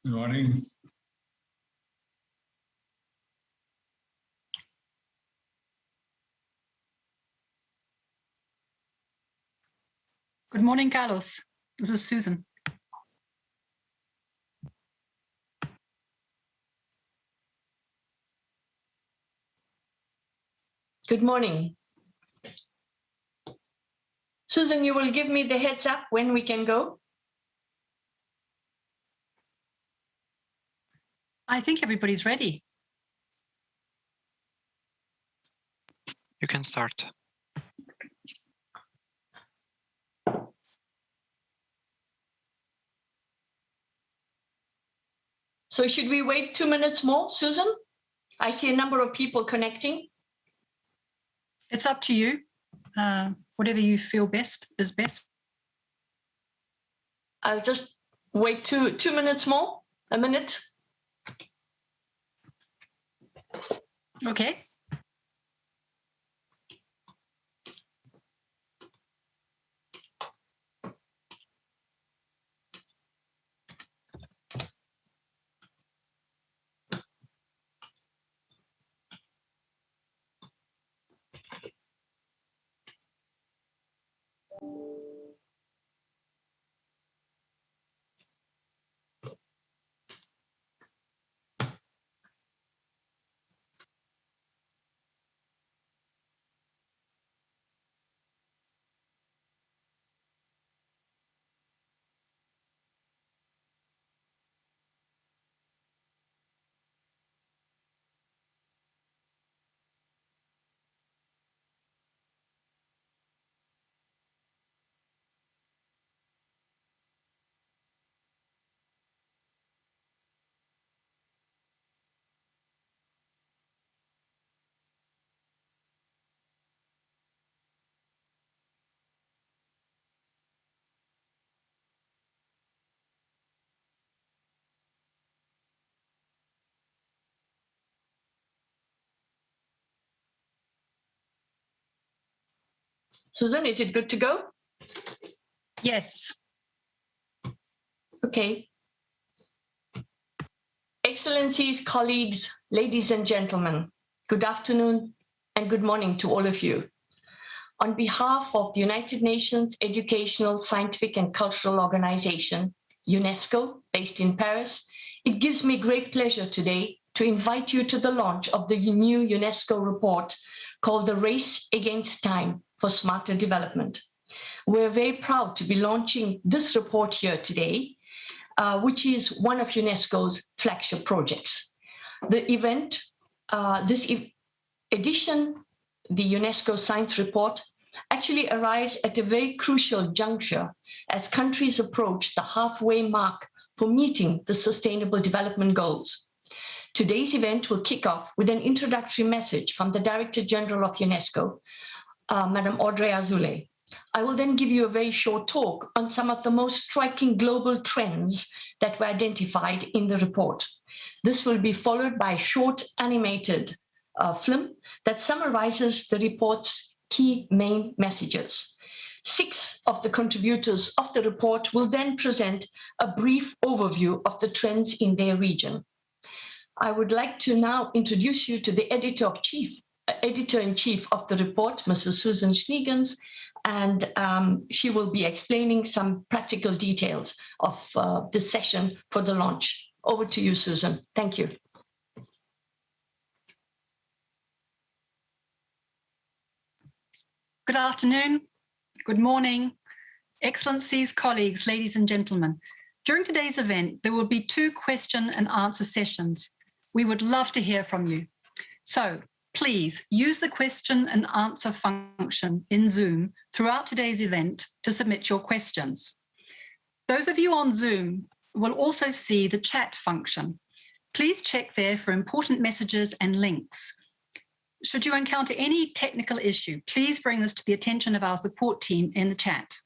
Good morning. Good morning, Carlos. This is Susan. Good morning. Susan, you will give me the heads up when we can go? I think everybody's ready. You can start. So should we wait 2 minutes more, Susan? I see a number of people connecting. It's up to you. Whatever you feel best is best. I'll just wait 2 minutes more, a minute. Okay. Susan, is it good to go? Yes. Okay. Excellencies, colleagues, ladies and gentlemen, good afternoon and good morning to all of you. On behalf of the United Nations Educational, Scientific and Cultural Organization, UNESCO, based in Paris, it gives me great pleasure today to invite you to the launch of the new UNESCO report called The Race Against Time for Smarter Development. We're very proud to be launching this report here today, which is one of UNESCO's flagship projects. The event, this edition, the UNESCO Science Report, actually arrives at a very crucial juncture as countries approach the halfway mark for meeting the Sustainable Development Goals. Today's event will kick off with an introductory message from the Director General of UNESCO, Madam Audrey Azoulay. I will then give you a very short talk on some of the most striking global trends that were identified in the report. This will be followed by a short animated film that summarizes the report's key main messages. 6 of the contributors of the report will then present a brief overview of the trends in their region. I would like to now introduce you to the editor-in-chief of the report, Mrs. Susan Schniegens, and she will be explaining some practical details of this session for the launch. Over to you, Susan. Thank you. Good afternoon, good morning, excellencies, colleagues, ladies and gentlemen. During today's event, there will be 2 question and answer sessions. We would love to hear from you. So please use the question and answer function in Zoom throughout today's event to submit your questions. Those of you on Zoom will also see the chat function. Please check there for important messages and links. Should you encounter any technical issue, please bring this to the attention of our support team in the chat.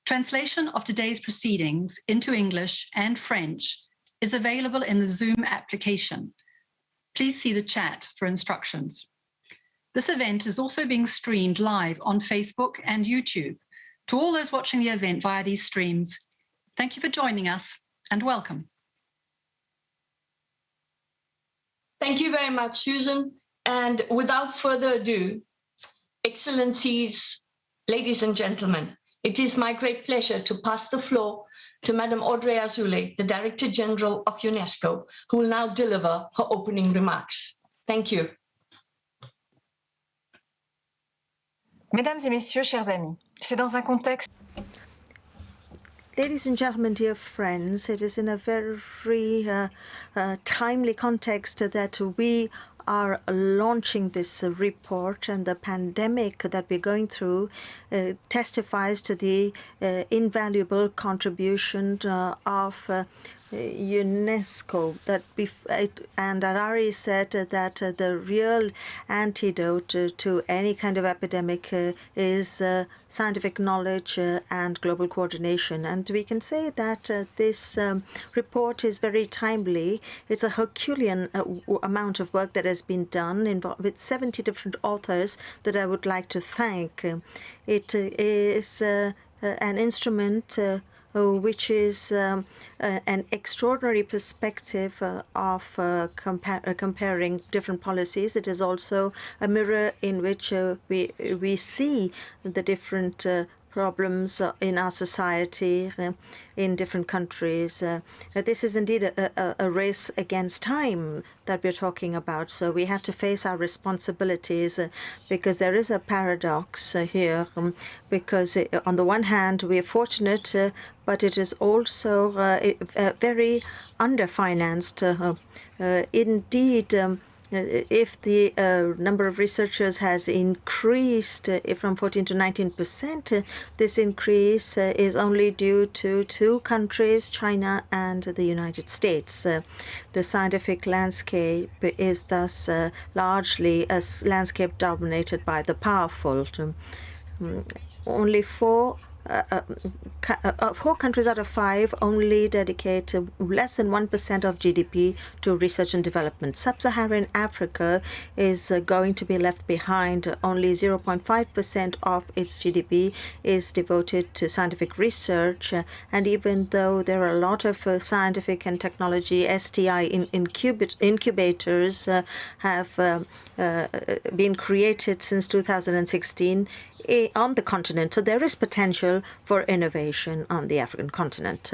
Translation of today's proceedings into English and French is available in the Zoom application. Please see the chat for instructions. This event is also being streamed live on Facebook and YouTube. To all those watching the event via these streams, thank you for joining us and welcome. Thank you very much, Susan. And without further ado, Excellencies, ladies and gentlemen, it is my great pleasure to pass the floor to Madame Audrey Azoulay, the Director General of UNESCO, who will now deliver her opening remarks. Thank you. Mesdames et messieurs, chers amis, c'est dans un contexte. Ladies and gentlemen, dear friends, it is in a very timely context that we are launching this report, and the pandemic that we're going through testifies to the invaluable contribution of UNESCO. And Harari said that the real antidote to any kind of epidemic is scientific knowledge and global coordination. And we can say that this report is very timely. It's a Herculean amount of work that has been done with 70 different authors that I would like to thank. It is an instrument which is an extraordinary perspective of comparing different policies. It is also a mirror in which we see the different problems in our society in different countries. This is indeed a race against time that we're talking about. So we have to face our responsibilities because there is a paradox here. Because on the one hand, we are fortunate, but it is also very underfinanced. Indeed, if the number of researchers has increased from 14 to 19%, this increase is only due to two countries, China and the United States. The scientific landscape is thus largely a landscape dominated by the powerful. Only four countries out of 5 only dedicate less than 1% of GDP to research and development. Sub-Saharan Africa is going to be left behind. Only 0.5% of its GDP is devoted to scientific research. And even though there are a lot of scientific and technology STI incubators have been created since 2016 on the continent. So there is potential for innovation on the African continent.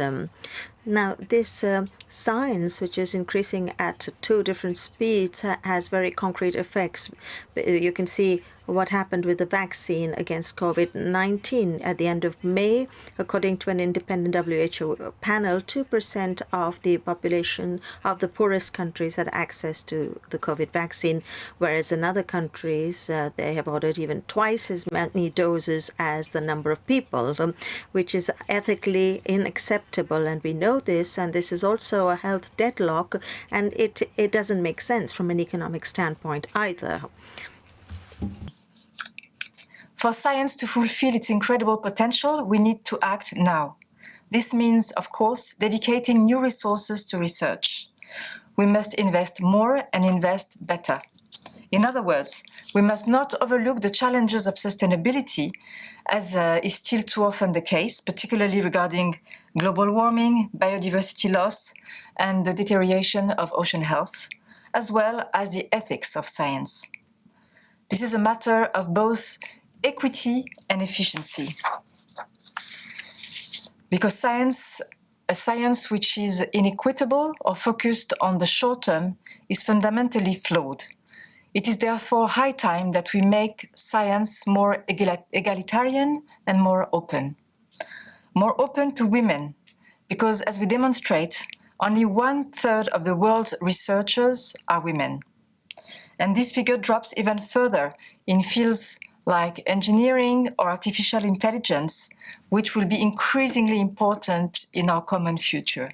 Now, this science, which is increasing at 2 different speeds, has very concrete effects. You can see what happened with the vaccine against COVID-19. At the end of May, according to an independent WHO panel, 2% of the population of the poorest countries had access to the COVID vaccine, whereas in other countries, they have ordered even twice as many doses as the number of people, which is ethically unacceptable. And we know this, and this is also a health deadlock, and it doesn't make sense from an economic standpoint either. For science to fulfill its incredible potential, we need to act now. This means, of course, dedicating new resources to research. We must invest more and invest better. In other words, we must not overlook the challenges of sustainability, as is still too often the case, particularly regarding global warming, biodiversity loss, and the deterioration of ocean health, as well as the ethics of science. This is a matter of both equity and efficiency. Because a science which is inequitable or focused on the short term is fundamentally flawed. It is therefore high time that we make science more egalitarian and more open. More open to women, because as we demonstrate, only 1/3 of the world's researchers are women. And this figure drops even further in fields like engineering or artificial intelligence, which will be increasingly important in our common future.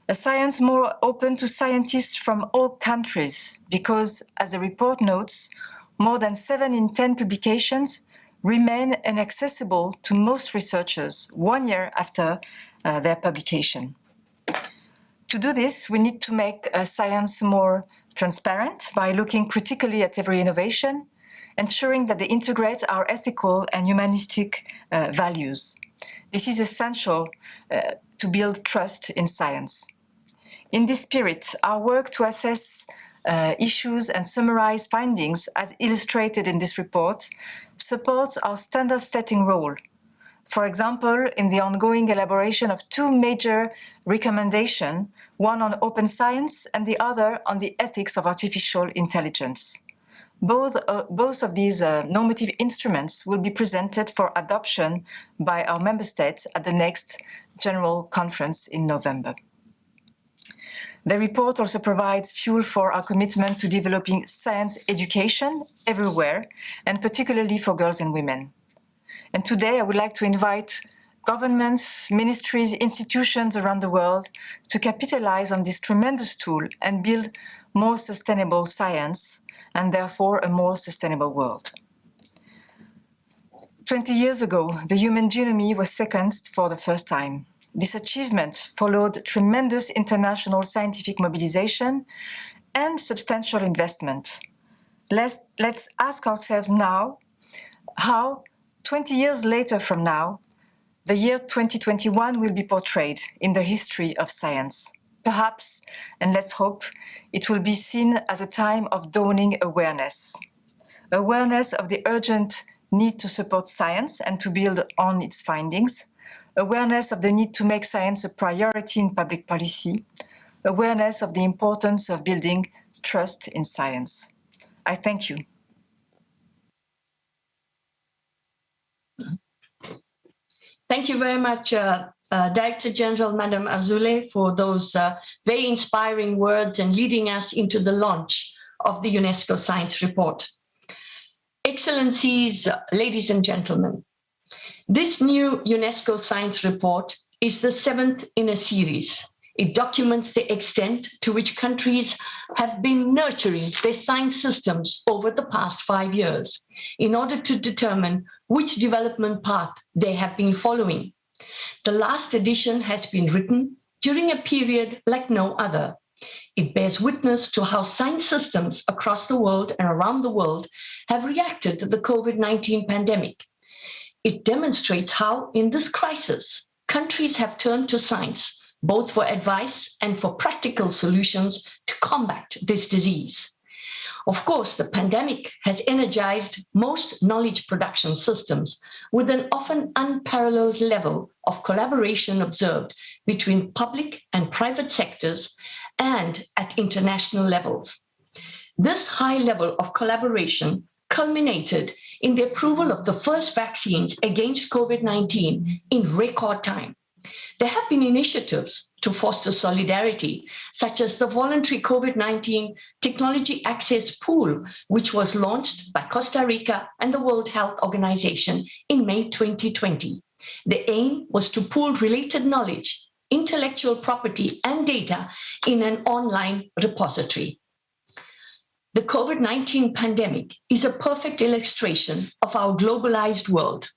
A science more open to scientists from all countries, because, as the report notes, more than 7 in 10 publications remain inaccessible to most researchers 1 year after their publication. To do this, we need to make science more transparent by looking critically at every innovation, ensuring that they integrate our ethical and humanistic values. This is essential to build trust in science. In this spirit, our work to assess issues and summarize findings, as illustrated in this report, supports our standard-setting role. For example, in the ongoing elaboration of two major recommendations, one on open science and the other on the ethics of artificial intelligence. Both of these normative instruments will be presented for adoption by our member states at the next General Conference in November. The report also provides fuel for our commitment to developing science education everywhere, and particularly for girls and women. And today I would like to invite governments, ministries, institutions around the world to capitalize on this tremendous tool and build more sustainable science and therefore a more sustainable world. 20 years ago, the human genome was sequenced for the first time. This achievement followed tremendous international scientific mobilization and substantial investment. Let's ask ourselves now how 20 years later from now, the year 2021 will be portrayed in the history of science. Perhaps, and let's hope, it will be seen as a time of dawning awareness. Awareness of the urgent need to support science and to build on its findings. Awareness of the need to make science a priority in public policy. Awareness of the importance of building trust in science. I thank you. Thank you very much, Director General Madame Azoulay, for those very inspiring words and leading us into the launch of the UNESCO Science Report. Excellencies, ladies and gentlemen, this new UNESCO Science Report is the 7th in a series. It documents the extent to which countries have been nurturing their science systems over the past 5 years in order to determine which development path they have been following. The last edition has been written during a period like no other. It bears witness to how science systems across the world and around the world have reacted to the COVID-19 pandemic. It demonstrates how, in this crisis, countries have turned to science, both for advice and for practical solutions to combat this disease. Of course, the pandemic has energized most knowledge production systems with an often unparalleled level of collaboration observed between public and private sectors and at international levels. This high level of collaboration culminated in the approval of the first vaccines against COVID-19 in record time. There have been initiatives to foster solidarity, such as the voluntary COVID-19 Technology Access Pool, which was launched by Costa Rica and the World Health Organization in May 2020. The aim was to pool related knowledge, intellectual property, and data in an online repository. The COVID-19 pandemic is a perfect illustration of our globalized world.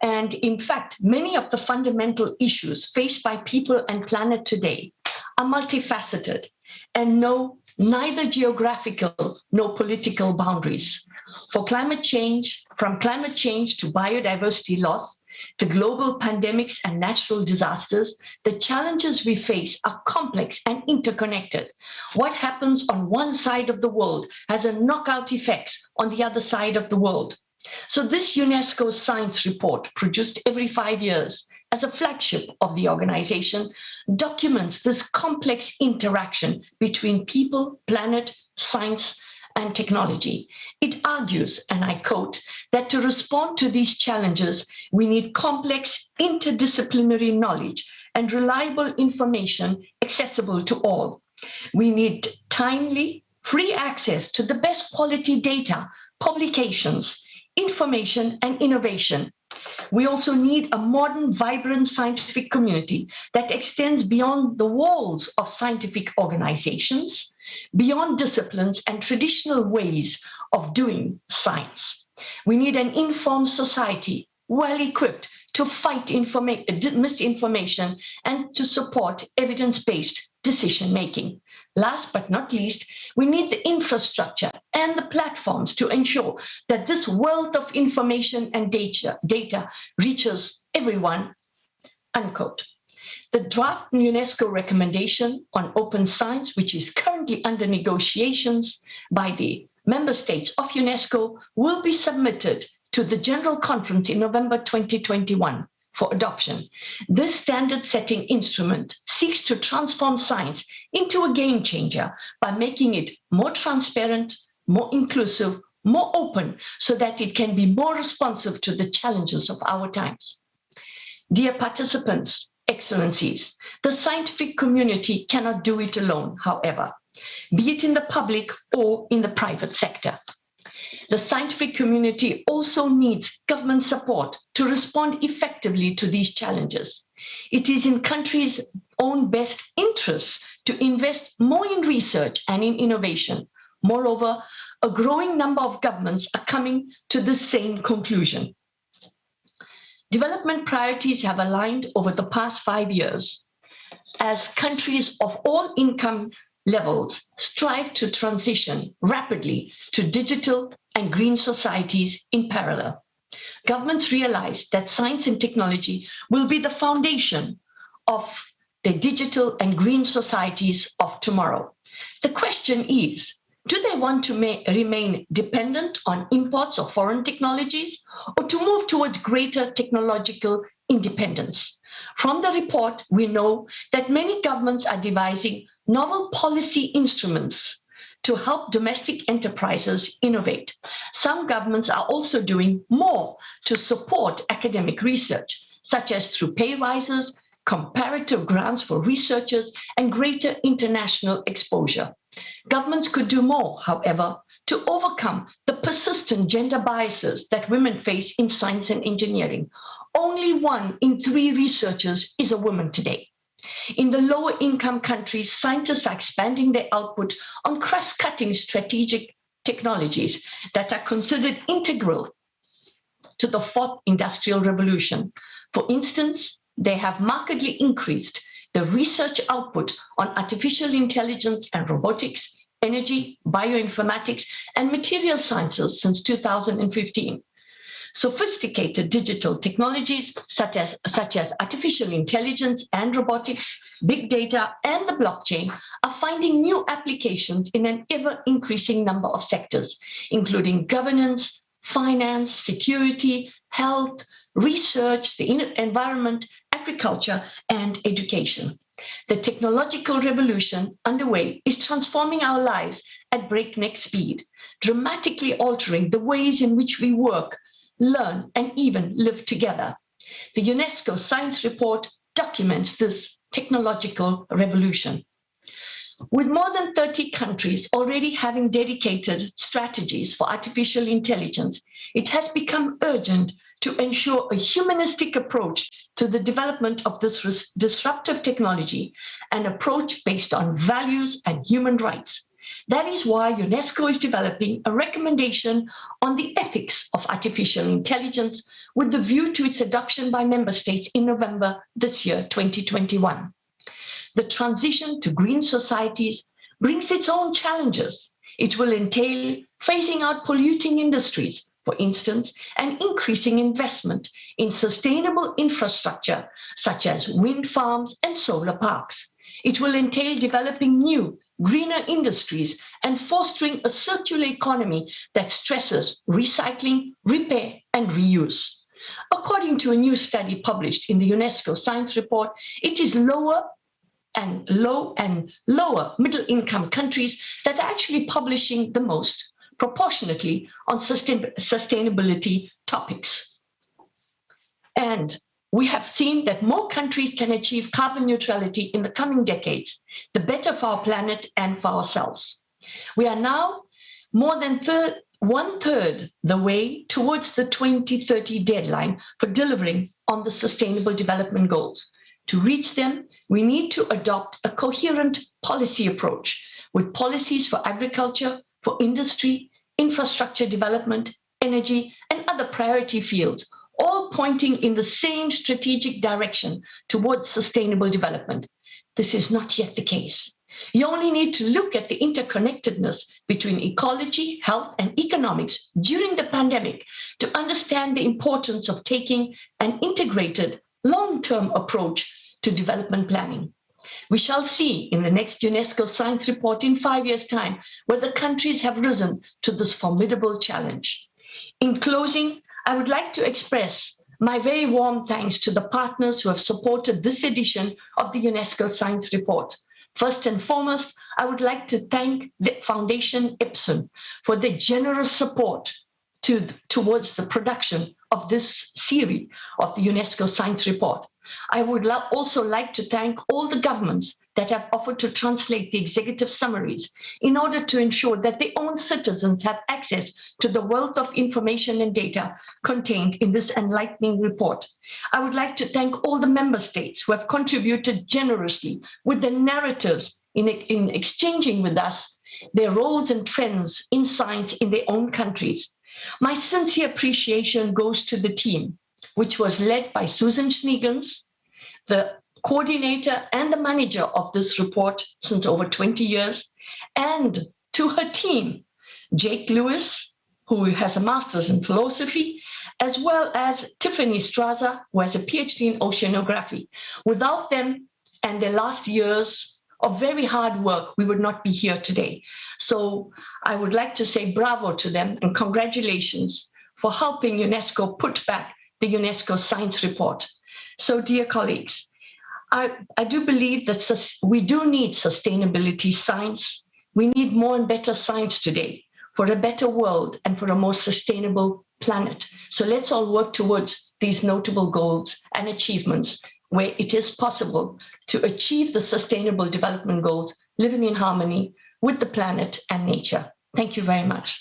And in fact, many of the fundamental issues faced by people and planet today are multifaceted and know neither geographical nor political boundaries. From climate change to biodiversity loss, the global pandemics and natural disasters, the challenges we face are complex and interconnected. What happens on one side of the world has a knockout effect on the other side of the world. So this UNESCO Science Report, produced every 5 years as a flagship of the organization, documents this complex interaction between people, planet, science, and technology. It argues, and I quote, that to respond to these challenges, we need complex interdisciplinary knowledge and reliable information accessible to all. We need timely, free access to the best quality data, publications, information, and innovation. We also need a modern, vibrant scientific community that extends beyond the walls of scientific organizations, beyond disciplines and traditional ways of doing science. We need an informed society, well-equipped to fight misinformation and to support evidence-based decision-making. Last but not least, we need the infrastructure and the platforms to ensure that this wealth of information and data reaches everyone, unquote. The draft UNESCO recommendation on open science, which is currently under negotiations by the member states of UNESCO, will be submitted to the General Conference in November 2021 for adoption. This standard-setting instrument seeks to transform science into a game changer by making it more transparent, more inclusive, more open, so that it can be more responsive to the challenges of our times. Dear participants, excellencies, the scientific community cannot do it alone, however, be it in the public or in the private sector. The scientific community also needs government support to respond effectively to these challenges. It is in countries' own best interests to invest more in research and in innovation. Moreover, a growing number of governments are coming to the same conclusion. Development priorities have aligned over the past 5 years as countries of all income levels strive to transition rapidly to digital and green societies in parallel. Governments realize that science and technology will be the foundation of the digital and green societies of tomorrow. The question is, do they want to remain dependent on imports of foreign technologies or to move towards greater technological independence? From the report, we know that many governments are devising novel policy instruments to help domestic enterprises innovate. Some governments are also doing more to support academic research, such as through pay rises, comparative grants for researchers, and greater international exposure. Governments could do more, however, to overcome the persistent gender biases that women face in science and engineering. Only 1 in 3 researchers is a woman today. In the lower income countries, scientists are expanding their output on cross-cutting strategic technologies that are considered integral to the 4th industrial revolution. For instance, they have markedly increased the research output on artificial intelligence and robotics, energy, bioinformatics, and material sciences since 2015. Sophisticated digital technologies such as artificial intelligence and robotics, big data, and the blockchain are finding new applications in an ever-increasing number of sectors, including governance, finance, security, health, research, the environment, agriculture, and education. The technological revolution underway is transforming our lives at breakneck speed, dramatically altering the ways in which we work, learn, and even live together. The UNESCO Science Report documents this technological revolution. With more than 30 countries already having dedicated strategies for artificial intelligence, it has become urgent to ensure a humanistic approach to the development of this disruptive technology, an approach based on values and human rights. That is why UNESCO is developing a recommendation on the ethics of artificial intelligence with the view to its adoption by member states in November this year, 2021. The transition to green societies brings its own challenges. It will entail phasing out polluting industries, for instance, and increasing investment in sustainable infrastructure such as wind farms and solar parks. It will entail developing new, greener industries and fostering a circular economy that stresses recycling, repair, and reuse. According to a new study published in the UNESCO Science Report, it is lower and lower middle income countries that are actually publishing the most proportionately on sustainability topics. And we have seen that more countries can achieve carbon neutrality in the coming decades, the better for our planet and for ourselves. We are now more than one-third the way towards the 2030 deadline for delivering on the Sustainable Development Goals. To reach them, we need to adopt a coherent policy approach with policies for agriculture, for industry, infrastructure development, energy, and other priority fields, all pointing in the same strategic direction towards sustainable development. This is not yet the case. You only need to look at the interconnectedness between ecology, health, and economics during the pandemic to understand the importance of taking an integrated, long-term approach to development planning. We shall see in the next UNESCO science report in 5 years' time whether countries have risen to this formidable challenge. In closing, I would like to express my very warm thanks to the partners who have supported this edition of the UNESCO Science Report. First and foremost, I would like to thank the Foundation Ipsen for their generous support towards the production of this series of the UNESCO Science Report. I would also like to thank all the governments that have offered to translate the executive summaries in order to ensure that their own citizens have access to the wealth of information and data contained in this enlightening report. I would like to thank all the member states who have contributed generously with the narratives in exchanging with us their roles and trends in science in their own countries. My sincere appreciation goes to the team, which was led by Susan Schneegans, the coordinator and the manager of this report since over 20 years, and to her team, Jake Lewis, who has a master's in philosophy, as well as Tiffany Straza, who has a PhD in oceanography. Without them and their last years of very hard work, we would not be here today. So I would like to say bravo to them and congratulations for helping UNESCO put back the UNESCO Science Report. So dear colleagues, I do believe that we do need sustainability science. We need more and better science today for a better world and for a more sustainable planet. So let's all work towards these notable goals and achievements where it is possible to achieve the sustainable development goals, living in harmony with the planet and nature. Thank you very much.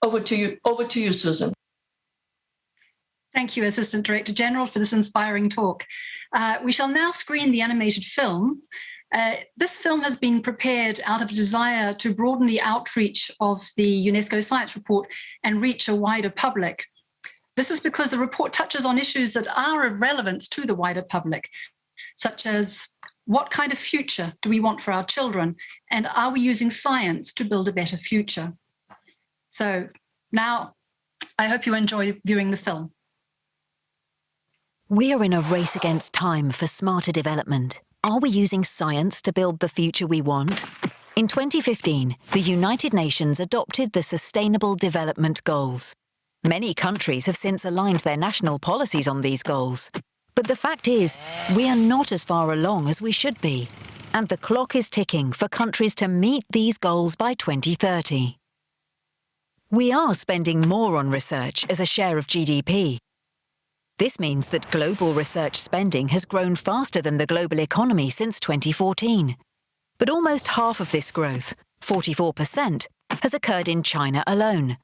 Over to you, Susan. Thank you, Assistant Director General, for this inspiring talk. We shall now screen the animated film. This film has been prepared out of a desire to broaden the outreach of the UNESCO Science Report and reach a wider public. This is because the report touches on issues that are of relevance to the wider public, such as what kind of future do we want for our children, and are we using science to build a better future? So now, I hope you enjoy viewing the film. We are in a race against time for smarter development. Are we using science to build the future we want? In 2015, the United Nations adopted the Sustainable Development Goals. Many countries have since aligned their national policies on these goals. But the fact is, we are not as far along as we should be. And the clock is ticking for countries to meet these goals by 2030. We are spending more on research as a share of GDP. This means that global research spending has grown faster than the global economy since 2014. But almost half of this growth, 44%, has occurred in China alone.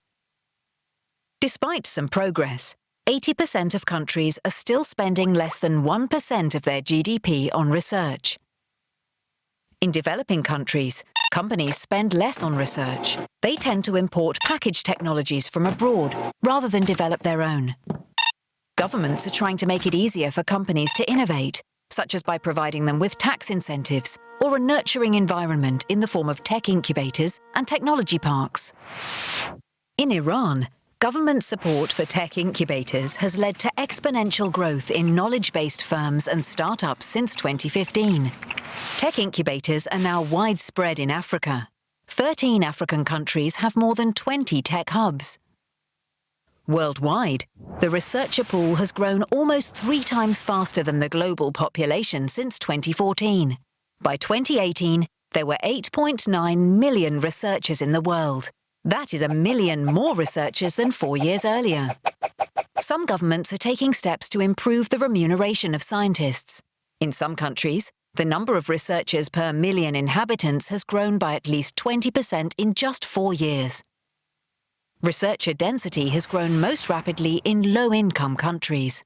Despite some progress, 80% of countries are still spending less than 1% of their GDP on research. In developing countries, companies spend less on research. They tend to import packaged technologies from abroad rather than develop their own. Governments are trying to make it easier for companies to innovate, such as by providing them with tax incentives or a nurturing environment in the form of tech incubators and technology parks. In Iran, government support for tech incubators has led to exponential growth in knowledge-based firms and startups since 2015. Tech incubators are now widespread in Africa. 13 African countries have more than 20 tech hubs. Worldwide, the researcher pool has grown almost 3 times faster than the global population since 2014. By 2018, there were 8.9 million researchers in the world. That is 1 million more researchers than 4 years earlier. Some governments are taking steps to improve the remuneration of scientists. In some countries, the number of researchers per million inhabitants has grown by at least 20% in just 4 years. Researcher density has grown most rapidly in low-income countries.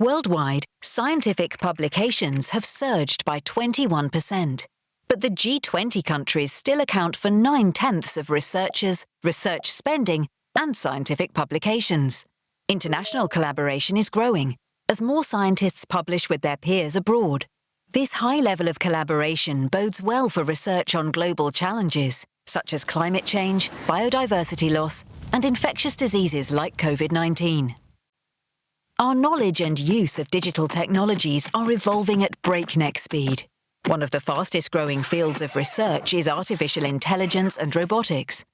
Worldwide, scientific publications have surged by 21%. But the G20 countries still account for 9/10 of researchers, research spending, and scientific publications. International collaboration is growing as more scientists publish with their peers abroad. This high level of collaboration bodes well for research on global challenges, such as climate change, biodiversity loss, and infectious diseases like COVID-19. Our knowledge and use of digital technologies are evolving at breakneck speed. One of the fastest growing fields of research is artificial intelligence and robotics.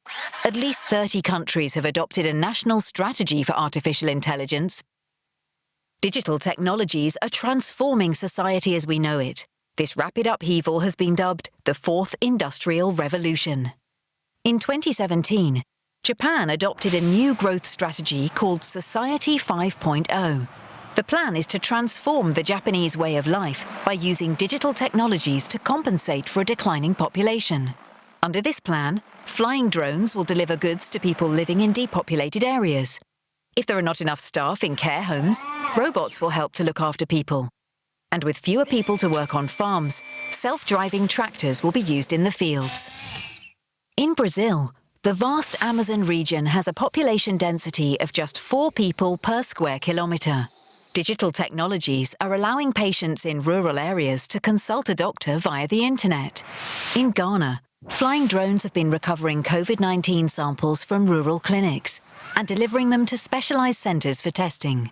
At least 30 countries have adopted a national strategy for artificial intelligence. Digital technologies are transforming society as we know it. This rapid upheaval has been dubbed the Fourth Industrial Revolution. In 2017, Japan adopted a new growth strategy called Society 5.0. The plan is to transform the Japanese way of life by using digital technologies to compensate for a declining population. Under this plan, flying drones will deliver goods to people living in depopulated areas. If there are not enough staff in care homes, robots will help to look after people. And with fewer people to work on farms, self-driving tractors will be used in the fields. In Brazil, the vast Amazon region has a population density of just 4 people per square kilometre. Digital technologies are allowing patients in rural areas to consult a doctor via the internet. In Ghana, flying drones have been recovering COVID-19 samples from rural clinics and delivering them to specialised centres for testing.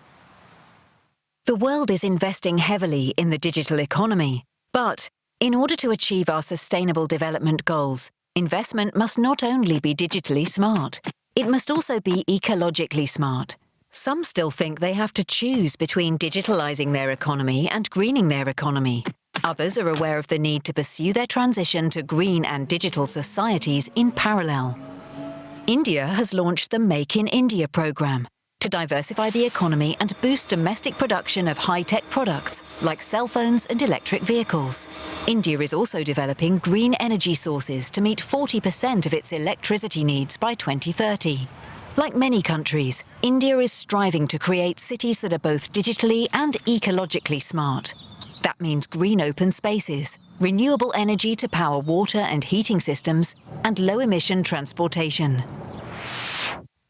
The world is investing heavily in the digital economy, but in order to achieve our Sustainable Development Goals, investment must not only be digitally smart, it must also be ecologically smart. Some still think they have to choose between digitalising their economy and greening their economy. Others are aware of the need to pursue their transition to green and digital societies in parallel. India has launched the Make in India programme to diversify the economy and boost domestic production of high-tech products like cell phones and electric vehicles. India is also developing green energy sources to meet 40% of its electricity needs by 2030. Like many countries, India is striving to create cities that are both digitally and ecologically smart. That means green open spaces, renewable energy to power water and heating systems, and low-emission transportation.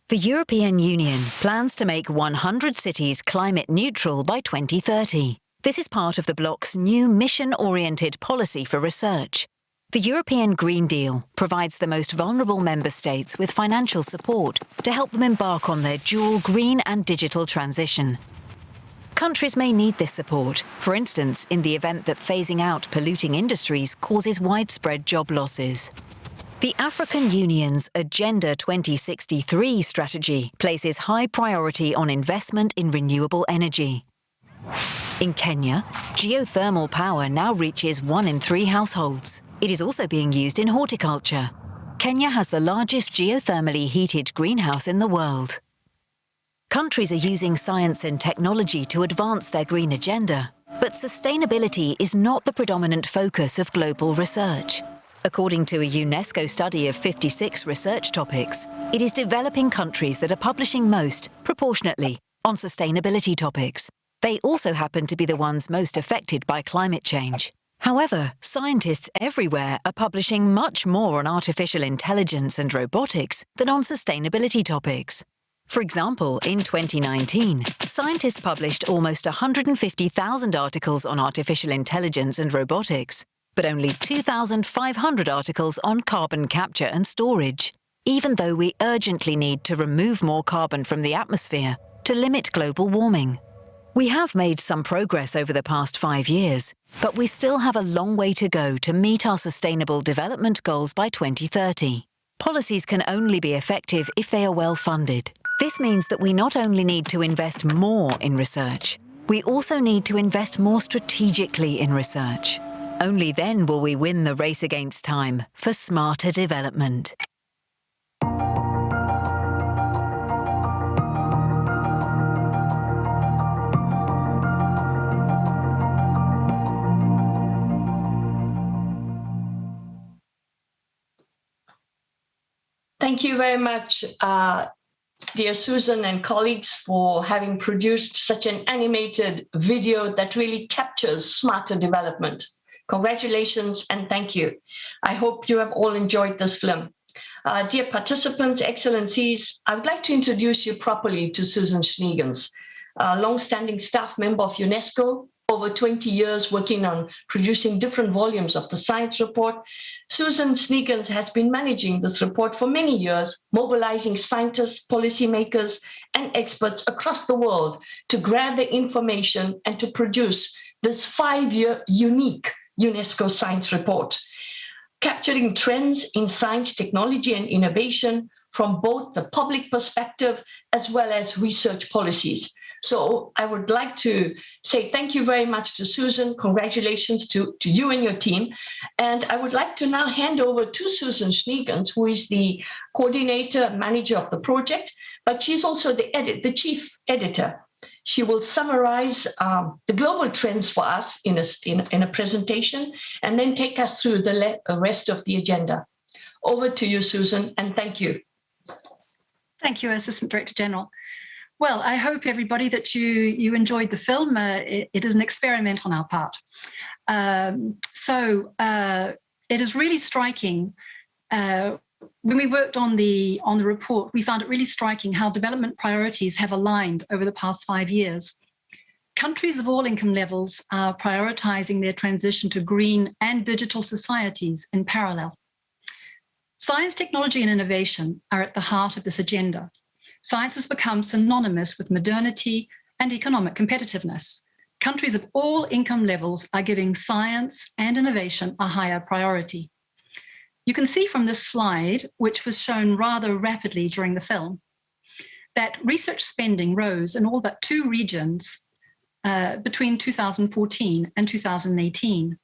The European Union plans to make 100 cities climate neutral by 2030. This is part of the bloc's new mission-oriented policy for research. The European Green Deal provides the most vulnerable member states with financial support to help them embark on their dual green and digital transition. Countries may need this support, for instance, in the event that phasing out polluting industries causes widespread job losses. The African Union's Agenda 2063 strategy places high priority on investment in renewable energy. In Kenya, geothermal power now reaches 1 in 3 households. It is also being used in horticulture. Kenya has the largest geothermally heated greenhouse in the world. Countries are using science and technology to advance their green agenda, but sustainability is not the predominant focus of global research. According to a UNESCO study of 56 research topics, it is developing countries that are publishing most, proportionately, on sustainability topics. They also happen to be the ones most affected by climate change. However, scientists everywhere are publishing much more on artificial intelligence and robotics than on sustainability topics. For example, in 2019, scientists published almost 150,000 articles on artificial intelligence and robotics, but only 2,500 articles on carbon capture and storage, even though we urgently need to remove more carbon from the atmosphere to limit global warming. We have made some progress over the past 5 years, but we still have a long way to go to meet our Sustainable Development Goals by 2030. Policies can only be effective if they are well funded. This means that we not only need to invest more in research, we also need to invest more strategically in research. Only then will we win the race against time for smarter development. Thank you very much, dear Susan and colleagues, for having produced such an animated video that really captures smarter development. Congratulations and thank you. I hope you have all enjoyed this film. Dear participants, excellencies, I would like to introduce you properly to Susan Schneegens, a long-standing staff member of UNESCO over 20 years working on producing different volumes of the science report, Susan Sneegans has been managing this report for many years, mobilizing scientists, policymakers, and experts across the world to grab the information and to produce this 5-year unique UNESCO science report, capturing trends in science, technology, and innovation from both the public perspective as well as research policies. So I would like to say thank you very much to Susan. Congratulations to you and your team. And I would like to now hand over to Susan Sneegans, who is the coordinator and manager of the project, but she's also the chief editor. She will summarize the global trends for us in a presentation and then take us through the rest of the agenda. Over to you, Susan, and thank you. Thank you, Assistant Director General. Well, I hope, everybody, that you enjoyed the film. It is an experiment on our part. It is really striking. When we worked on the report, we found it really striking how development priorities have aligned over the past 5 years. Countries of all income levels are prioritizing their transition to green and digital societies in parallel. Science, technology, and innovation are at the heart of this agenda. Science has become synonymous with modernity and economic competitiveness. Countries of all income levels are giving science and innovation a higher priority. You can see from this slide, which was shown rather rapidly during the film, that research spending rose in all but 2 regions between 2014 and 2018.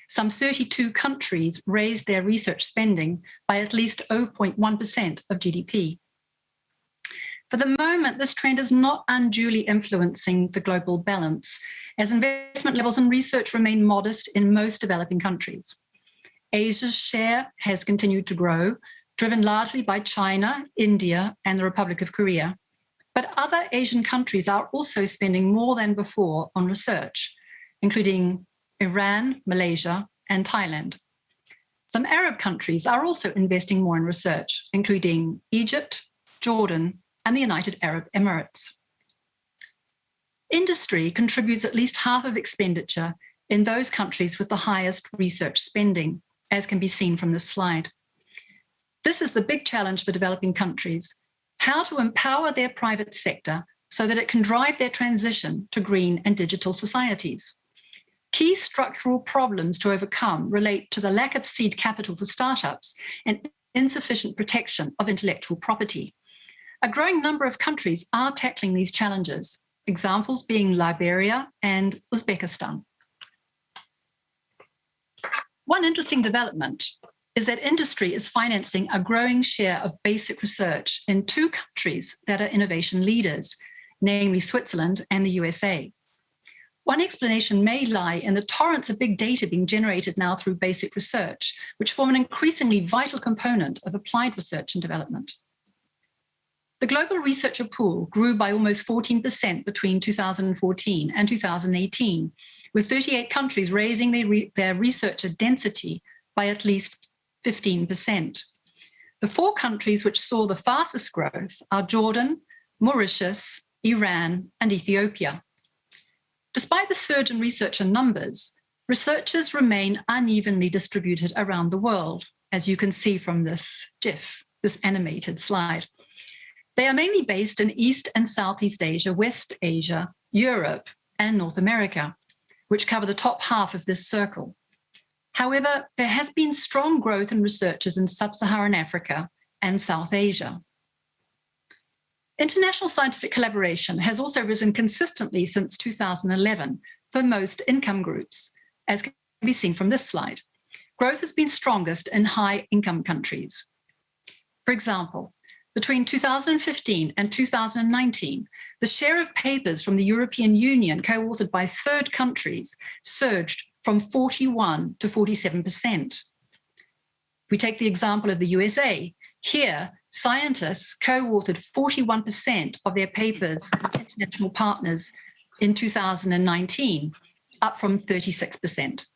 Some 32 countries raised their research spending by at least 0.1% of GDP. For the moment, this trend is not unduly influencing the global balance, as investment levels in research remain modest in most developing countries. Asia's share has continued to grow, driven largely by China, India, and the Republic of Korea. But other Asian countries are also spending more than before on research, including Iran, Malaysia, and Thailand. Some Arab countries are also investing more in research, including Egypt, Jordan, and the United Arab Emirates. Industry contributes at least half of expenditure in those countries with the highest research spending, as can be seen from this slide. This is the big challenge for developing countries: how to empower their private sector so that it can drive their transition to green and digital societies. Key structural problems to overcome relate to the lack of seed capital for startups and insufficient protection of intellectual property. A growing number of countries are tackling these challenges, examples being Liberia and Uzbekistan. One interesting development is that industry is financing a growing share of basic research in 2 countries that are innovation leaders, namely Switzerland and the USA. One explanation may lie in the torrents of big data being generated now through basic research, which form an increasingly vital component of applied research and development. The global researcher pool grew by almost 14% between 2014 and 2018, with 38 countries raising their researcher density by at least 15%. The 4 countries which saw the fastest growth are Jordan, Mauritius, Iran, and Ethiopia. Despite the surge in researcher numbers, researchers remain unevenly distributed around the world, as you can see from this GIF, this animated slide. They are mainly based in East and Southeast Asia, West Asia, Europe, and North America, which cover the top half of this circle. However, there has been strong growth in researchers in Sub-Saharan Africa and South Asia. International scientific collaboration has also risen consistently since 2011 for most income groups, as can be seen from this slide. Growth has been strongest in high-income countries. For example, between 2015 and 2019, the share of papers from the European Union co-authored by 3rd countries surged from 41 to 47%. We take the example of the USA. Here, scientists co-authored 41% of their papers with international partners in 2019, up from 36%.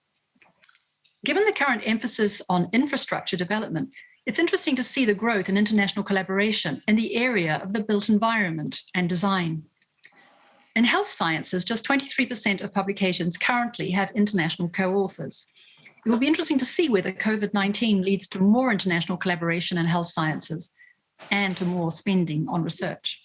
Given the current emphasis on infrastructure development, it's interesting to see the growth in international collaboration in the area of the built environment and design. In health sciences, just 23% of publications currently have international co-authors. It will be interesting to see whether COVID-19 leads to more international collaboration in health sciences and to more spending on research.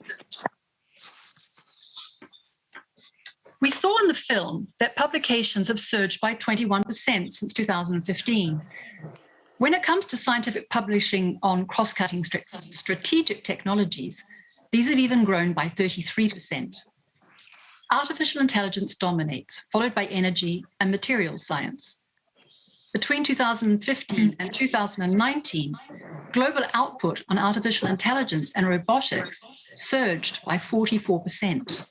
We saw in the film that publications have surged by 21% since 2015. When it comes to scientific publishing on cross-cutting strategic technologies, these have even grown by 33%. Artificial intelligence dominates, followed by energy and materials science. Between 2015 and 2019, global output on artificial intelligence and robotics surged by 44%.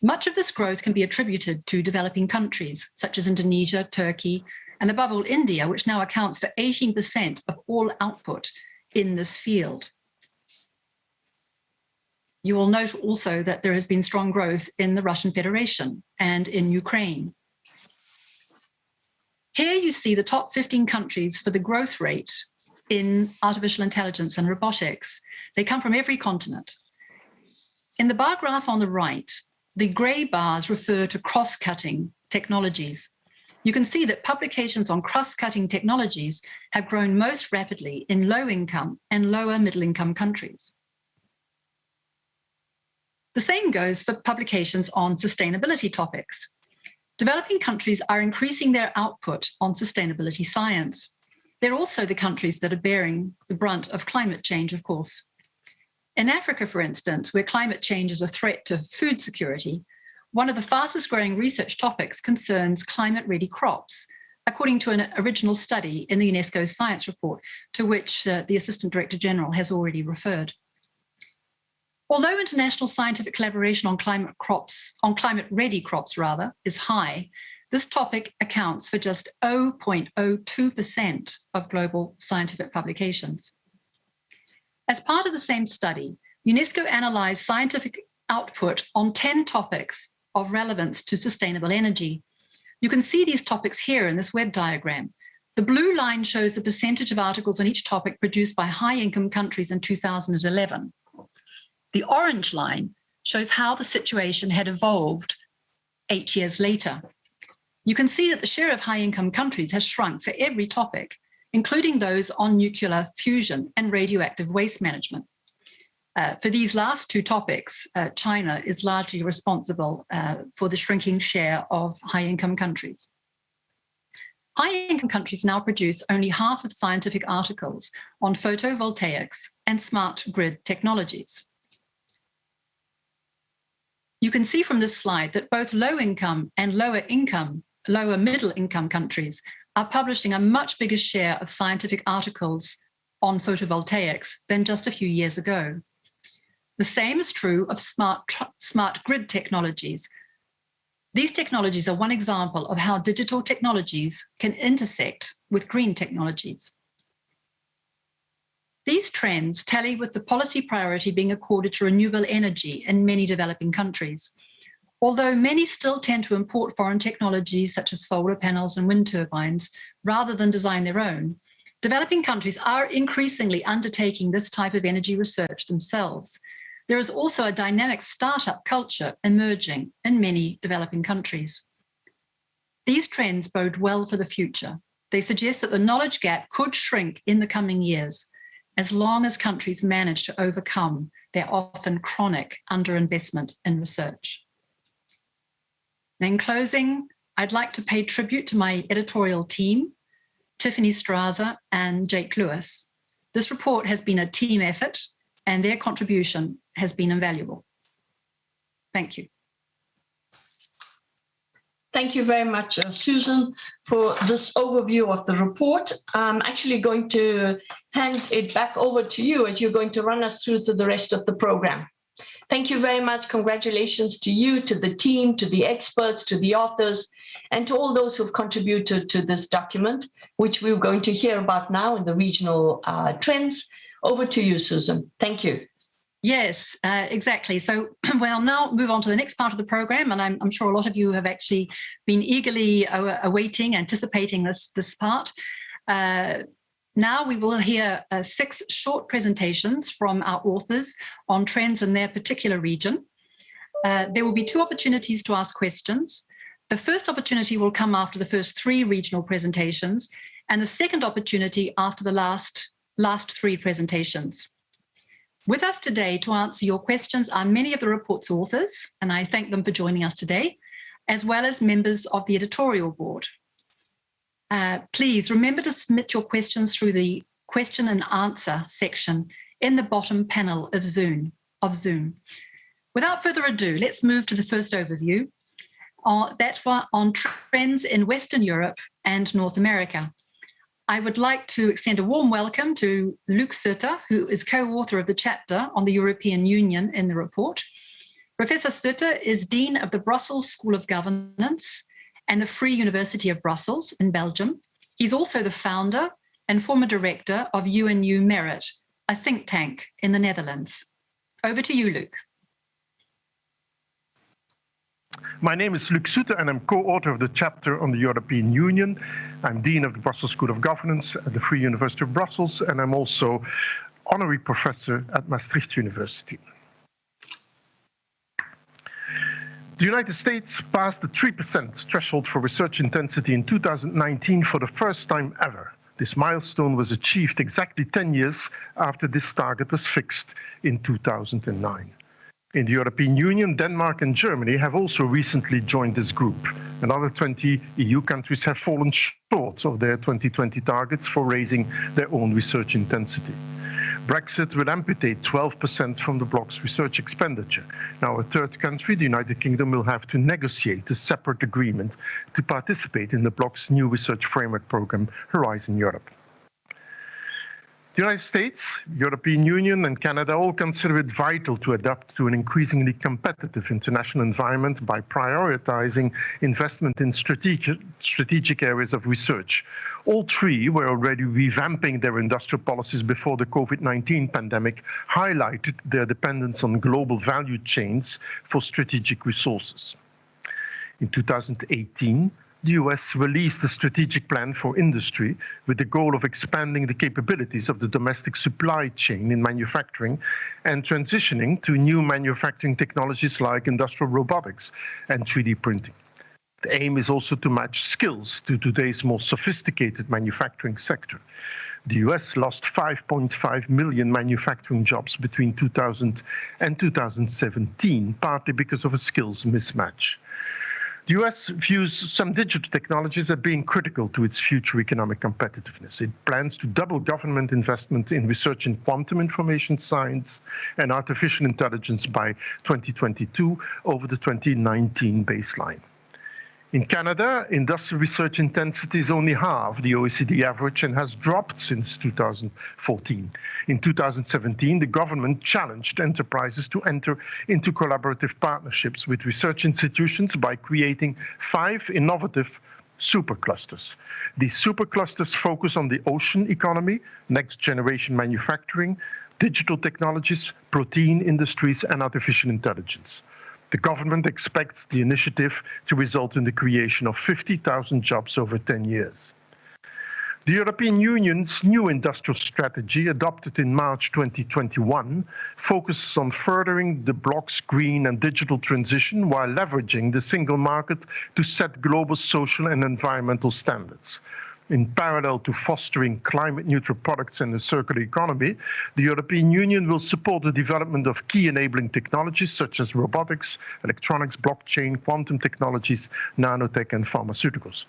Much of this growth can be attributed to developing countries such as Indonesia, Turkey, and above all India, which now accounts for 18% of all output in this field. You will note also that there has been strong growth in the Russian Federation and in Ukraine. Here you see the top 15 countries for the growth rate in artificial intelligence and robotics. They come from every continent. In the bar graph on the right, the gray bars refer to cross-cutting technologies. You can see that publications on cross-cutting technologies have grown most rapidly in low-income and lower middle-income countries. The same goes for publications on sustainability topics. Developing countries are increasing their output on sustainability science. They're also the countries that are bearing the brunt of climate change, of course. In Africa, for instance, where climate change is a threat to food security, one of the fastest growing research topics concerns climate-ready crops, according to an original study in the UNESCO science report, to which the Assistant Director General has already referred. Although international scientific collaboration on climate-ready crops is high, this topic accounts for just 0.02% of global scientific publications. As part of the same study, UNESCO analysed scientific output on 10 topics of relevance to sustainable energy. You can see these topics here in this web diagram. The blue line shows the percentage of articles on each topic produced by high-income countries in 2011. The orange line shows how the situation had evolved 8 years later. You can see that the share of high-income countries has shrunk for every topic, including those on nuclear fusion and radioactive waste management. For these last two topics, China is largely responsible for the shrinking share of high-income countries. High-income countries now produce only half of scientific articles on photovoltaics and smart grid technologies. You can see from this slide that both low-income and lower middle-income countries are publishing a much bigger share of scientific articles on photovoltaics than just a few years ago. The same is true of smart grid technologies. These technologies are one example of how digital technologies can intersect with green technologies. These trends tally with the policy priority being accorded to renewable energy in many developing countries. Although many still tend to import foreign technologies such as solar panels and wind turbines rather than design their own, developing countries are increasingly undertaking this type of energy research themselves. There is also a dynamic startup culture emerging in many developing countries. These trends bode well for the future. They suggest that the knowledge gap could shrink in the coming years, as long as countries manage to overcome their often chronic underinvestment in research. In closing, I'd like to pay tribute to my editorial team, Tiffany Straza and Jake Lewis. This report has been a team effort, and their contribution has been invaluable. Thank you. Thank you very much, Susan, for this overview of the report. I'm actually going to hand it back over to you as you're going to run us through to the rest of the program. Thank you very much. Congratulations to you, to the team, to the experts, to the authors, and to all those who've contributed to this document, which we're going to hear about now in the regional trends. Over to you, Susan. Thank you. Yes, exactly. So we'll now move on to the next part of the program, and I'm sure a lot of you have actually been eagerly awaiting, anticipating this part. Now we will hear 6 short presentations from our authors on trends in their particular region. There will be two opportunities to ask questions. The first opportunity will come after the first three regional presentations, and the second opportunity after the last three presentations. With us today to answer your questions are many of the report's authors, and I thank them for joining us today, as well as members of the editorial board. Please remember to submit your questions through the question and answer section in the bottom panel of Zoom. Without further ado, let's move to the first overview, that one on trends in Western Europe and North America. I would like to extend a warm welcome to Luc Sutter, who is co-author of the chapter on the European Union in the report. Professor Sutter is Dean of the Brussels School of Governance and the Free University of Brussels in Belgium. He's also the founder and former director of UNU Merit, a think tank in the Netherlands. Over to you, Luc. My name is Luc Sutter and I'm co-author of the chapter on the European Union. I'm Dean of the Brussels School of Governance at the Free University of Brussels, and I'm also honorary professor at Maastricht University. The United States passed the 3% threshold for research intensity in 2019 for the first time ever. This milestone was achieved exactly 10 years after this target was fixed in 2009. In the European Union, Denmark and Germany have also recently joined this group. Another 20 EU countries have fallen short of their 2020 targets for raising their own research intensity. Brexit will amputate 12% from the bloc's research expenditure. Now, a third country, the United Kingdom, will have to negotiate a separate agreement to participate in the bloc's new research framework program, Horizon Europe. The United States, European Union, and Canada all consider it vital to adapt to an increasingly competitive international environment by prioritizing investment in strategic areas of research. All three were already revamping their industrial policies before the COVID-19 pandemic highlighted their dependence on global value chains for strategic resources. In 2018, the US released a strategic plan for industry with the goal of expanding the capabilities of the domestic supply chain in manufacturing and transitioning to new manufacturing technologies like industrial robotics and 3D printing. The aim is also to match skills to today's more sophisticated manufacturing sector. The US lost 5.5 million manufacturing jobs between 2000 and 2017, partly because of a skills mismatch. The US views some digital technologies as being critical to its future economic competitiveness. It plans to double government investment in research in quantum information science and artificial intelligence by 2022 over the 2019 baseline. In Canada, industrial research intensity is only half the OECD average and has dropped since 2014. In 2017, the government challenged enterprises to enter into collaborative partnerships with research institutions by creating 5 innovative superclusters. These superclusters focus on the ocean economy, next generation manufacturing, digital technologies, protein industries, and artificial intelligence. The government expects the initiative to result in the creation of 50,000 jobs over 10 years. The European Union's new industrial strategy, adopted in March 2021, focuses on furthering the bloc's green and digital transition while leveraging the single market to set global social and environmental standards. In parallel to fostering climate-neutral products and a circular economy, the European Union will support the development of key enabling technologies such as robotics, electronics, blockchain, quantum technologies, nanotech, and pharmaceuticals.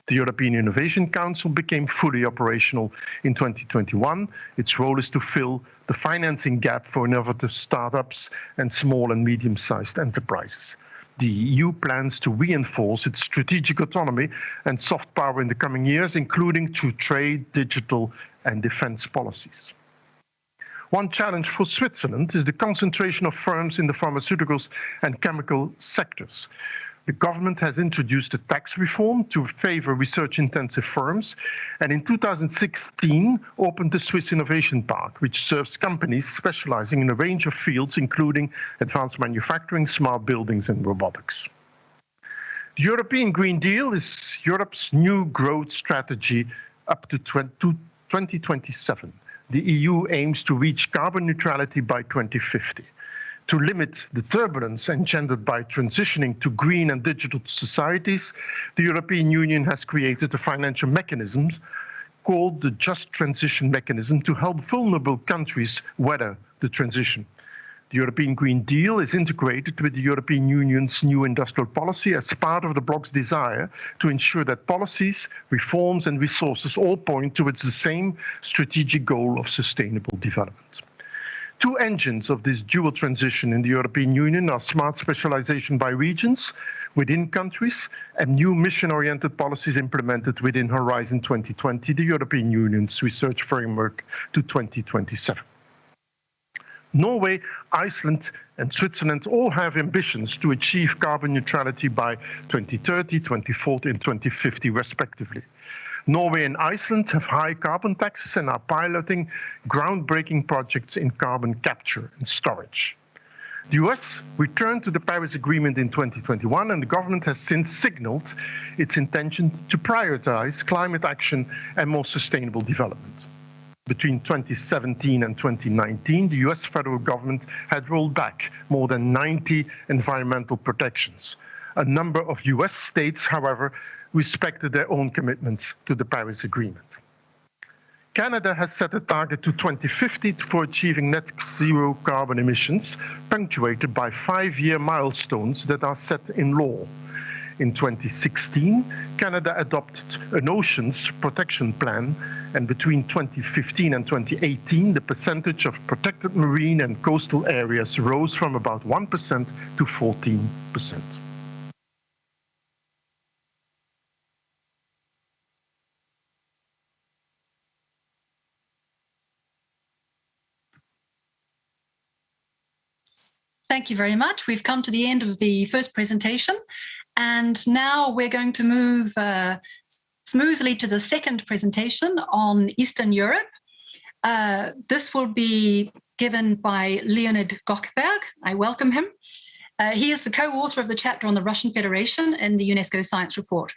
The European Innovation Council became fully operational in 2021. Its role is to fill the financing gap for innovative startups and small and medium-sized enterprises. The EU plans to reinforce its strategic autonomy and soft power in the coming years, including through trade, digital, and defense policies. One challenge for Switzerland is the concentration of firms in the pharmaceuticals and chemical sectors. The government has introduced a tax reform to favor research-intensive firms, and in 2016 opened the Swiss Innovation Park, which serves companies specializing in a range of fields, including advanced manufacturing, smart buildings, and robotics. The European Green Deal is Europe's new growth strategy up to 2027. The EU aims to reach carbon neutrality by 2050. To limit the turbulence engendered by transitioning to green and digital societies, the European Union has created a financial mechanism called the Just Transition Mechanism to help vulnerable countries weather the transition. The European Green Deal is integrated with the European Union's new industrial policy as part of the bloc's desire to ensure that policies, reforms and resources all point towards the same strategic goal of sustainable development. Two engines of this dual transition in the European Union are smart specialization by regions within countries and new mission-oriented policies implemented within Horizon 2020, the European Union's research framework to 2027. Norway, Iceland and Switzerland all have ambitions to achieve carbon neutrality by 2030, 2040 and 2050 respectively. Norway and Iceland have high carbon taxes and are piloting groundbreaking projects in carbon capture and storage. The US returned to the Paris Agreement in 2021 and the government has since signaled its intention to prioritize climate action and more sustainable development. Between 2017 and 2019, the US federal government had rolled back more than 90 environmental protections. A number of US states, however, respected their own commitments to the Paris Agreement. Canada has set a target to 2050 for achieving net zero carbon emissions, punctuated by 5-year milestones that are set in law. In 2016, Canada adopted an oceans protection plan, and between 2015 and 2018, the percentage of protected marine and coastal areas rose from about 1% to 14%. Thank you very much. We've come to the end of the first presentation, and now we're going to move smoothly to the second presentation on Eastern Europe. This will be given by Leonid Gochberg. I welcome him. He is the co-author of the chapter on the Russian Federation in the UNESCO Science Report.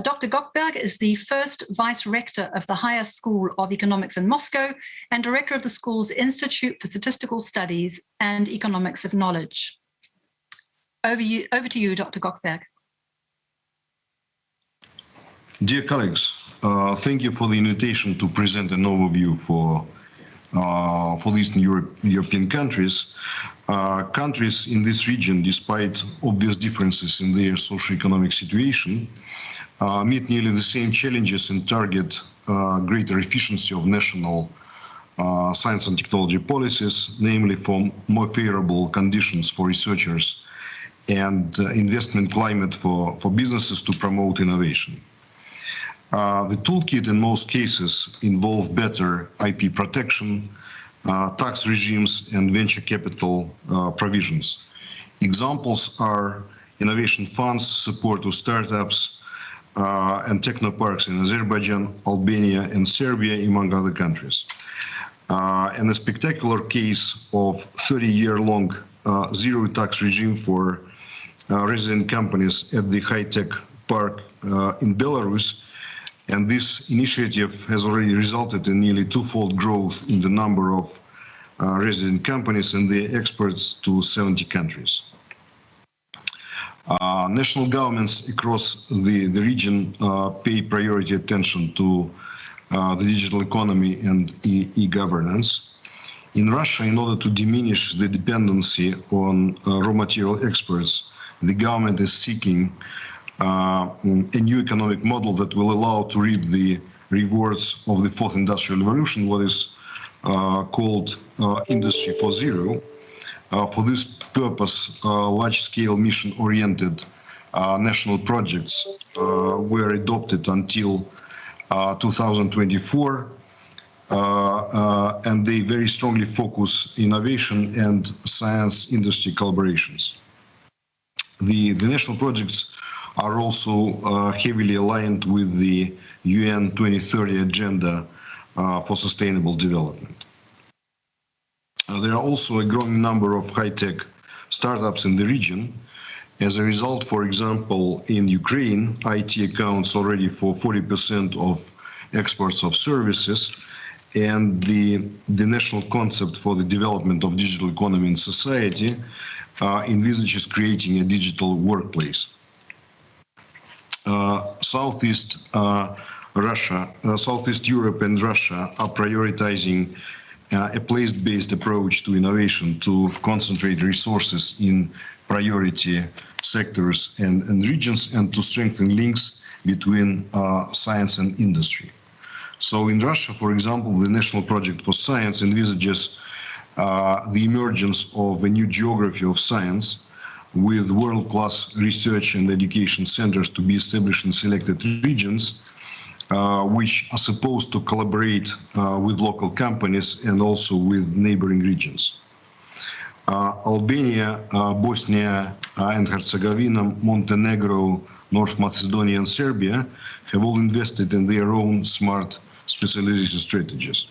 Dr. Gochberg is the first vice rector of the Higher School of Economics in Moscow and director of the school's Institute for Statistical Studies and Economics of Knowledge. Over to you, Dr. Gochberg. Dear colleagues, thank you for the invitation to present an overview for the Eastern European countries. Countries in this region, despite obvious differences in their socio-economic situation, meet nearly the same challenges and target greater efficiency of national science and technology policies, namely for more favorable conditions for researchers and investment climate for businesses to promote innovation. The toolkit in most cases involve better IP protection, tax regimes and venture capital provisions. Examples are innovation funds, support to startups, and technoparks in Azerbaijan, Albania and Serbia, among other countries. And a spectacular case of 30-year-long zero tax regime for resident companies at the high-tech park in Belarus. And this initiative has already resulted in nearly twofold growth in the number of resident companies and their exports to 70 countries. National governments across the region pay priority attention to the digital economy and e-governance. In Russia, in order to diminish the dependency on raw material exports, the government is seeking a new economic model that will allow to reap the rewards of the fourth industrial revolution, what is called Industry 4.0. For this purpose, large-scale mission-oriented national projects were adopted until 2024, and they very strongly focus innovation and science-industry collaborations. The national projects are also heavily aligned with the UN 2030 Agenda for Sustainable Development. There are also a growing number of high-tech startups in the region. As a result, for example, in Ukraine, IT accounts already for 40% of exports of services, and the national concept for the development of digital economy in society envisages creating a digital workplace. Southeast Europe and Russia are prioritizing a place-based approach to innovation to concentrate resources in priority sectors and regions and to strengthen links between science and industry. So in Russia, for example, the National Project for Science envisages the emergence of a new geography of science with world-class research and education centers to be established in selected regions, which are supposed to collaborate with local companies and also with neighboring regions. Albania, Bosnia and Herzegovina, Montenegro, North Macedonia and Serbia have all invested in their own smart specialization strategies.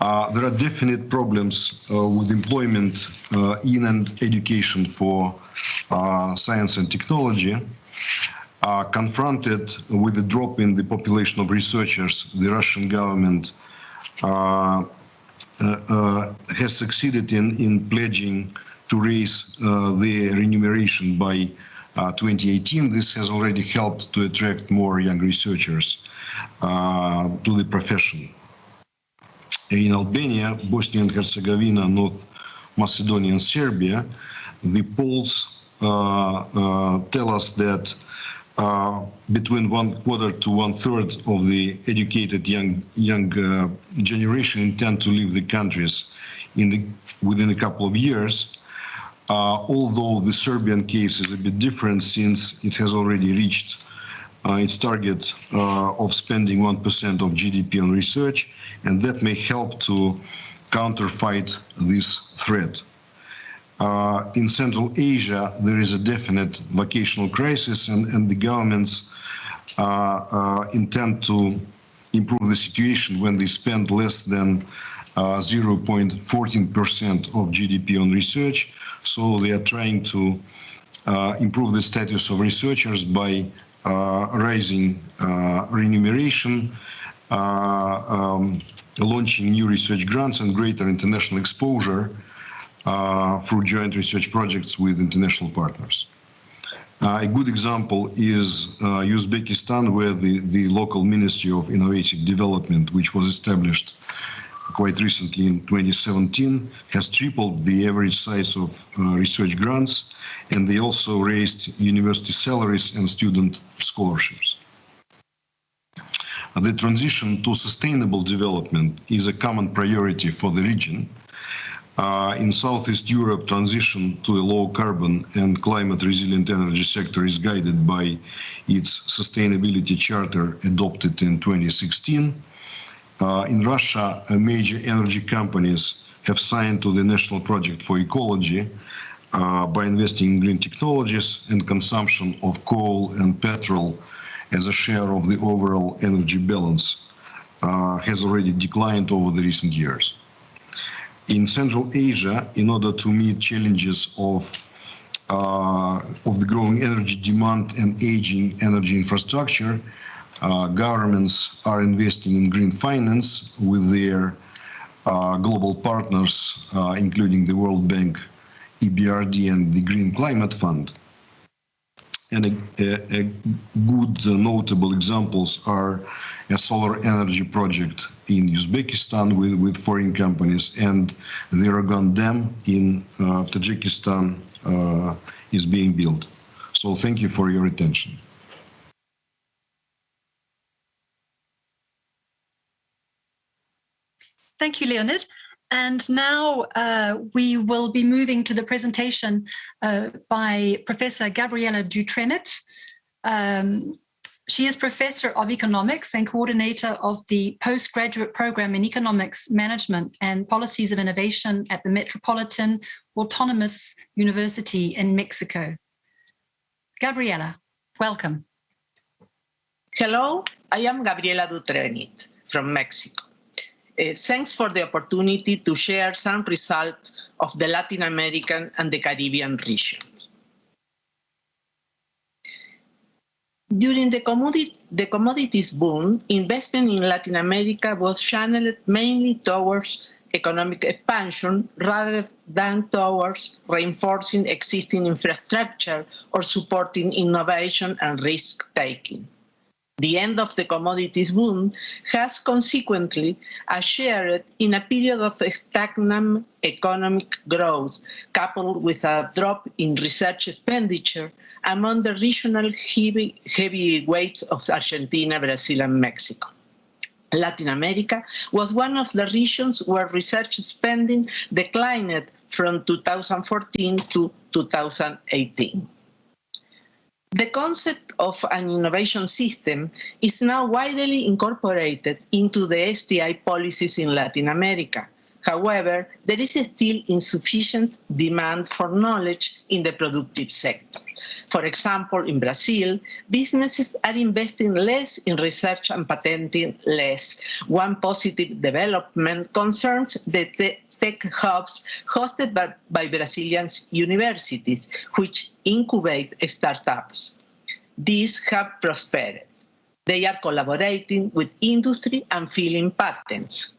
There are definite problems with employment in and education for science and technology. Confronted with a drop in the population of researchers, the Russian government has succeeded in pledging to raise their remuneration by 2018. This has already helped to attract more young researchers to the profession. In Albania, Bosnia and Herzegovina, North Macedonia and Serbia, the polls tell us that between 1/4 to 1/3 of the educated young generation intend to leave the countries within a couple of years. Although the Serbian case is a bit different since it has already reached its target of spending 1% of GDP on research, and that may help to counterfight this threat. In Central Asia, there is a definite vocational crisis, and the governments intend to improve the situation when they spend less than 0.14% of GDP on research. So they are trying to improve the status of researchers by raising remuneration, launching new research grants and greater international exposure through joint research projects with international partners. A good example is Uzbekistan, where the local Ministry of Innovative Development, which was established quite recently in 2017, has tripled the average size of research grants, and they also raised university salaries and student scholarships. The transition to sustainable development is a common priority for the region. In Southeast Europe, transition to a low-carbon and climate-resilient energy sector is guided by its sustainability charter adopted in 2016. In Russia, major energy companies have signed to the National Project for Ecology by investing in green technologies, and consumption of coal and petrol as a share of the overall energy balance has already declined over the recent years. In Central Asia, in order to meet challenges of the growing energy demand and aging energy infrastructure, governments are investing in green finance with their global partners, including the World Bank, EBRD, and the Green Climate Fund. And a good notable examples are a solar energy project in Uzbekistan with foreign companies, and the Aragon Dam in Tajikistan is being built. So thank you for your attention. Thank you, Leonid. And now we will be moving to the presentation by Professor Gabriela Dutrenet. She is Professor of Economics and Coordinator of the Postgraduate Program in Economics Management and Policies of Innovation at the Metropolitan Autonomous University in Mexico. Gabriela, welcome. Hello, I am Gabriela Dutrenet from Mexico. Thanks for the opportunity to share some results of the Latin American and the Caribbean regions. During the commodities boom, investment in Latin America was channeled mainly towards economic expansion rather than towards reinforcing existing infrastructure or supporting innovation and risk-taking. The end of the commodities boom has consequently ushered in a period of stagnant economic growth, coupled with a drop in research expenditure among the regional heavyweights of Argentina, Brazil, and Mexico. Latin America was one of the regions where research spending declined from 2014 to 2018. The concept of an innovation system is now widely incorporated into the STI policies in Latin America. However, there is still insufficient demand for knowledge in the productive sector. For example, in Brazil, businesses are investing less in research and patenting less. One positive development concerns the tech hubs hosted by Brazilian universities, which incubate startups. These have prospered. They are collaborating with industry and filing patents.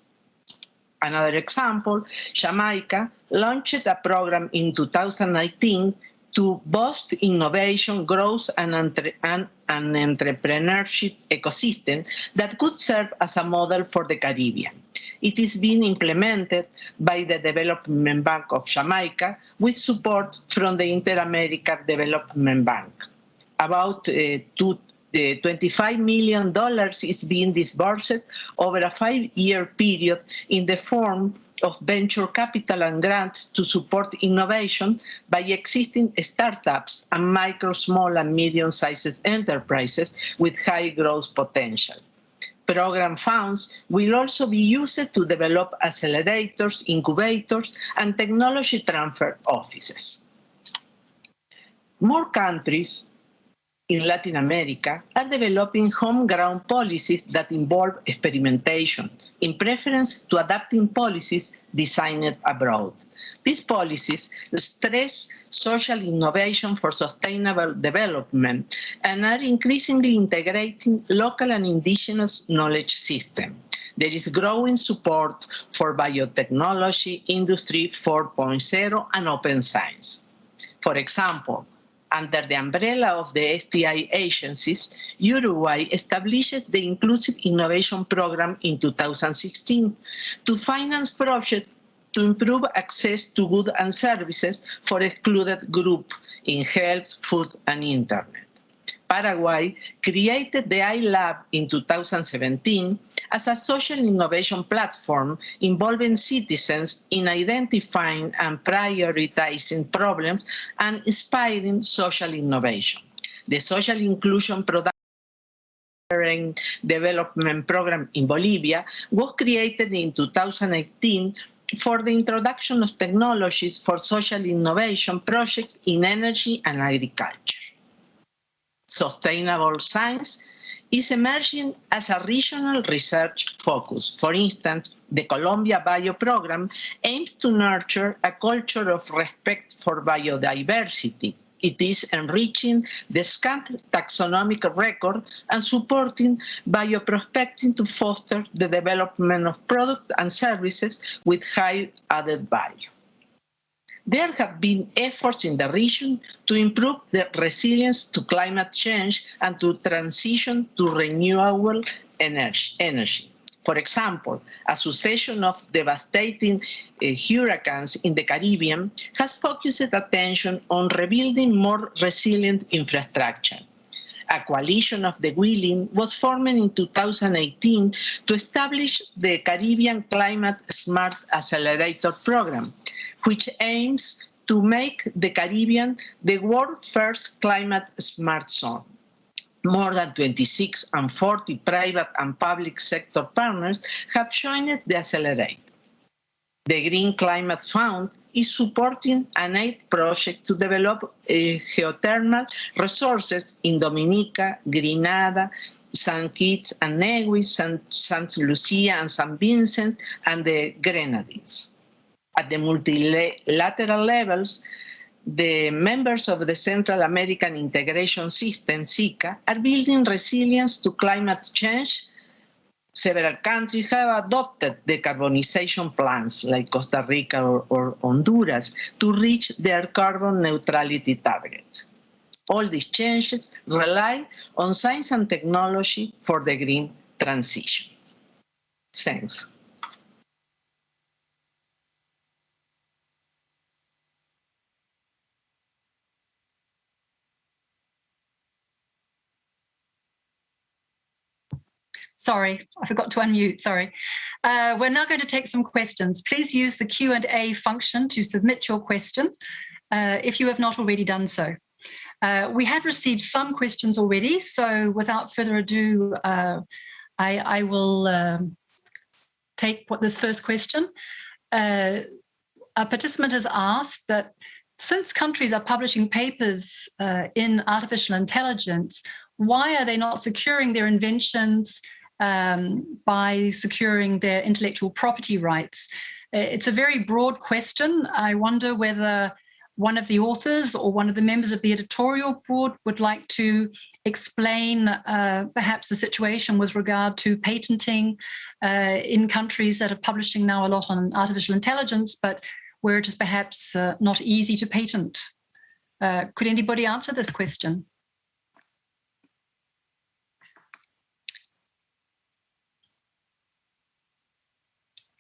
Another example, Jamaica launched a program in 2019 to boost innovation, growth, and an entrepreneurship ecosystem that could serve as a model for the Caribbean. It is being implemented by the Development Bank of Jamaica with support from the Inter-American Development Bank. About $25 million is being disbursed over a 5-year period in the form of venture capital and grants to support innovation by existing startups and micro, small, and medium-sized enterprises with high growth potential. Program funds will also be used to develop accelerators, incubators, and technology transfer offices. More countries in Latin America are developing homegrown policies that involve experimentation, in preference to adapting policies designed abroad. These policies stress social innovation for sustainable development and are increasingly integrating local and indigenous knowledge systems. There is growing support for biotechnology, Industry 4.0, and open science. For example, under the umbrella of the STI agencies, Uruguay established the Inclusive Innovation Program in 2016 to finance projects to improve access to goods and services for excluded groups in health, food, and internet. Paraguay created the iLab in 2017 as a social innovation platform involving citizens in identifying and prioritizing problems and inspiring social innovation. The Social Inclusion Development Program in Bolivia was created in 2018 for the introduction of technologies for social innovation projects in energy and agriculture. Sustainable science is emerging as a regional research focus. For instance, the Colombia Bio Program aims to nurture a culture of respect for biodiversity. It is enriching the scant taxonomic record and supporting bioprospecting to foster the development of products and services with high added value. There have been efforts in the region to improve the resilience to climate change and to transition to renewable energy. For example, a succession of devastating hurricanes in the Caribbean has focused attention on rebuilding more resilient infrastructure. A coalition of the willing was formed in 2018 to establish the Caribbean Climate Smart Accelerator Program, which aims to make the Caribbean the world's first climate smart zone. More than 26 and 40 private and public sector partners have joined the accelerator. The Green Climate Fund is supporting an 8th project to develop geothermal resources in Dominica, Grenada, St. Kitts and Nevis, St. Lucia and St. Vincent, and the Grenadines. At the multilateral levels, the members of the Central American Integration System, CICA, are building resilience to climate change. Several countries have adopted decarbonization plans, like Costa Rica or Honduras, to reach their carbon neutrality targets. All these changes rely on science and technology for the green transition. Thanks. Sorry, I forgot to unmute, sorry. We're now going to take some questions. Please use the Q&A function to submit your question if you have not already done so. We have received some questions already, so without further ado, I will take this first question. A participant has asked that since countries are publishing papers in artificial intelligence, why are they not securing their inventions by securing their intellectual property rights? It's a very broad question. I wonder whether one of the authors or one of the members of the editorial board would like to explain perhaps the situation with regard to patenting in countries that are publishing now a lot on artificial intelligence, but where it is perhaps not easy to patent. Could anybody answer this question?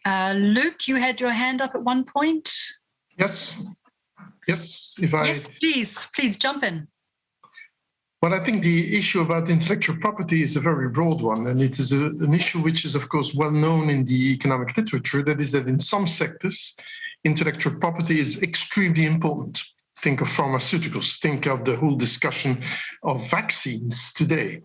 Luke, you had your hand up at one point. Yes. Yes, Yes, please jump in. Well, I think the issue about intellectual property is a very broad one, and it is an issue which is, of course, well known in the economic literature. That is that in some sectors, intellectual property is extremely important. Think of pharmaceuticals, think of the whole discussion of vaccines today.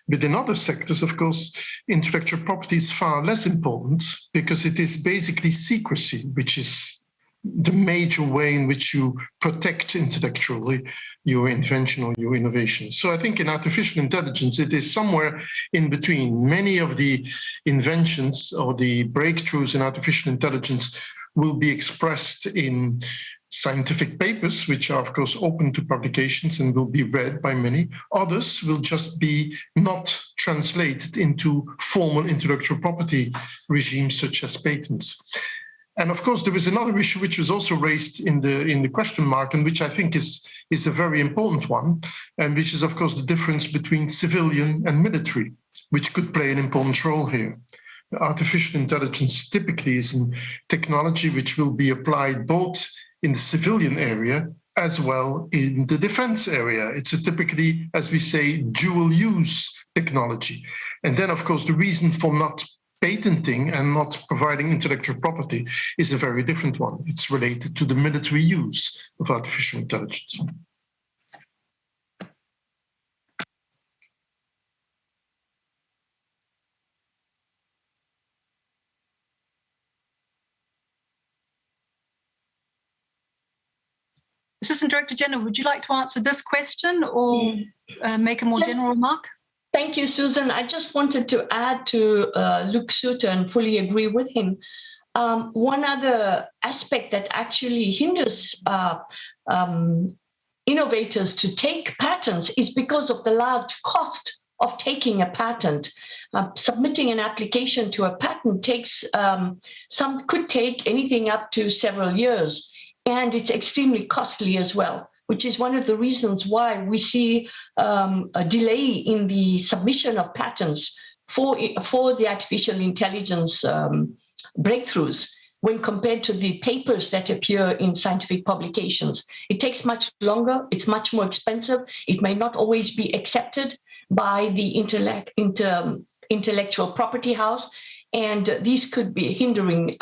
But in other sectors, of course, intellectual property is far less important because it is basically secrecy, which is the major way in which you protect intellectually your invention or your innovation. So I think in artificial intelligence, it is somewhere in between. Many of the inventions or the breakthroughs in artificial intelligence will be expressed in scientific papers, which are, of course, open to publications and will be read by many. Others will just be not translated into formal intellectual property regimes such as patents. And of course, there is another issue which was also raised in the question mark, and which I think is a very important one, and which is, of course, the difference between civilian and military, which could play an important role here. Artificial intelligence typically is a technology which will be applied both in the civilian area as well in the defense area. It's a typically, as we say, dual-use technology. And then, of course, the reason for not patenting and not providing intellectual property is a very different one. It's related to the military use of artificial intelligence. Assistant Director General, would you like to answer this question or make a more general remark? Thank you, Susan. I just wanted to add to Luke Suter and fully agree with him. One other aspect that actually hinders innovators to take patents is because of the large cost of taking a patent. Submitting an application to a patent takes, could take anything up to several years, and it's extremely costly as well, which is one of the reasons why we see a delay in the submission of patents for the artificial intelligence breakthroughs when compared to the papers that appear in scientific publications. It takes much longer, it's much more expensive, it may not always be accepted by the intellectual property house, and these could be hindering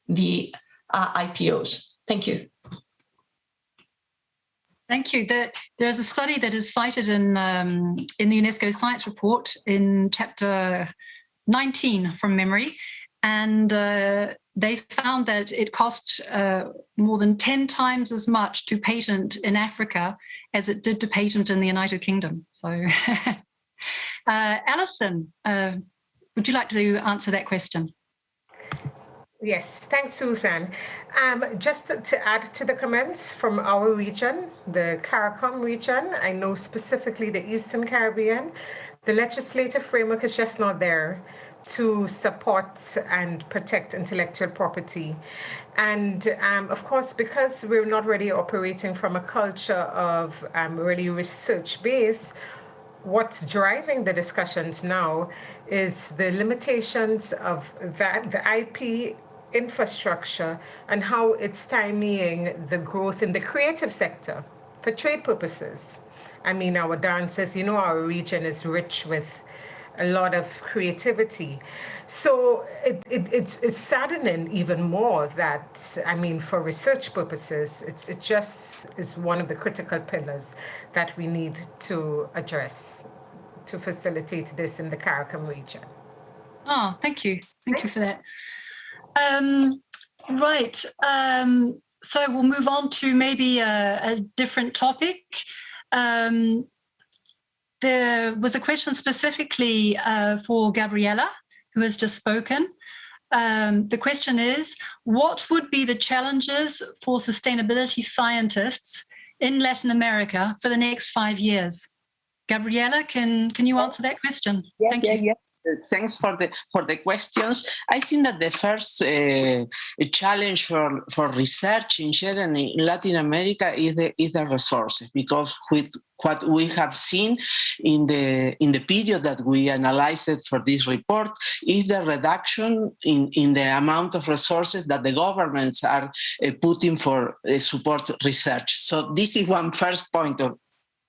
the IPOs. Thank you. Thank you. There's a study that is cited in the UNESCO Science Report in chapter 19 from memory, and they found that it cost more than 10 times as much to patent in Africa as it did to patent in the United Kingdom. So, Alison, would you like to answer that question? Yes, thanks, Susan. Just to add to the comments from our region, the CARICOM region, I know specifically the Eastern Caribbean, the legislative framework is just not there to support and protect intellectual property. And of course, because we're not really operating from a culture of really research based, what's driving the discussions now is the limitations of that, the IP infrastructure and how it's stymieing the growth in the creative sector for trade purposes. I mean, our dancers, you know, our region is rich with a lot of creativity. So it's saddening even more that, I mean, for research purposes, it just is one of the critical pillars that we need to address to facilitate this in the CARICOM region. Oh, thank you. Thank you for that. Right. So we'll move on to maybe a different topic. There was a question specifically for Gabriela, who has just spoken. The question is, what would be the challenges for sustainability scientists in Latin America for the next 5 years? Gabriela, can you answer that question? Yes, Thank you. yes. Thanks for the questions. I think that the first challenge for research in general in Latin America is the resources, because with what we have seen in the period that we analyzed for this report is the reduction in the amount of resources that the governments are putting for support research. So this is one first point of.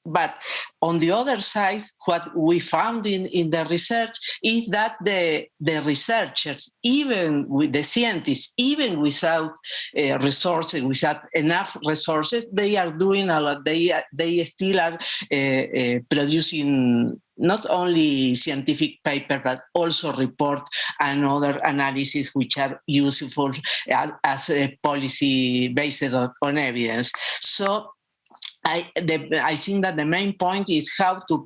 But on the other side, what we found in the research is that the researchers, even with the scientists, even without resources, without enough resources, they are doing a lot. They still are producing not only scientific paper, but also report and other analysis which are useful as a policy based on evidence. So I think that the main point is how to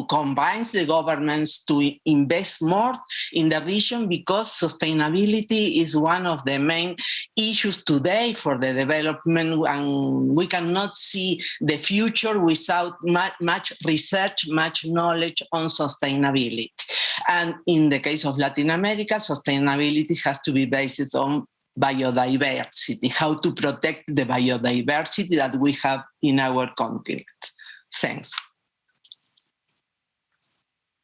combine the governments to invest more in the region, because sustainability is one of the main issues today for the development, and we cannot see the future without much research, much knowledge on sustainability. And in the case of Latin America, sustainability has to be based on biodiversity, how to protect the biodiversity that we have in our continent. Thanks.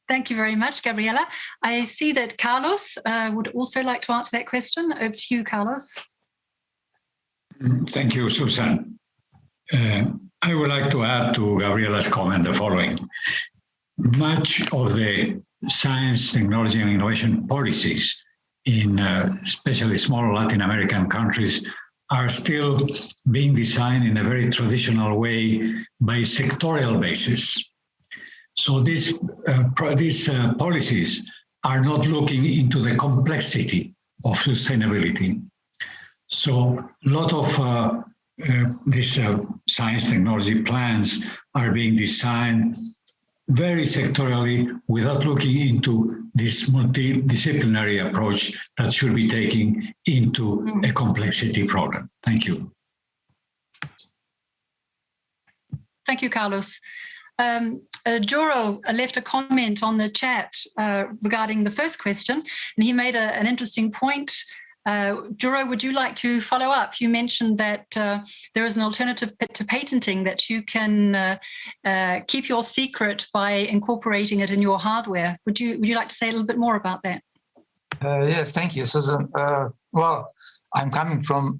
Thank you very much, Gabriela. I see that Carlos would also like to answer that question. Over to you, Carlos. Thank you, Susan. I would like to add to Gabriela's comment the following. Much of the science, technology, and innovation policies in especially small Latin American countries are still being designed in a very traditional way by sectorial basis. So these policies are not looking into the complexity of sustainability. So a lot of these science technology plans are being designed very sectorially without looking into this multidisciplinary approach that should be taken into a complexity problem. Thank you. Thank you, Carlos. Joro left a comment on the chat regarding the first question, and he made an interesting point. Joro, would you like to follow up? You mentioned that there is an alternative to patenting, that you can keep your secret by incorporating it in your hardware. Would you like to say a little bit more about that? Yes, thank you, Susan. Well, I'm coming from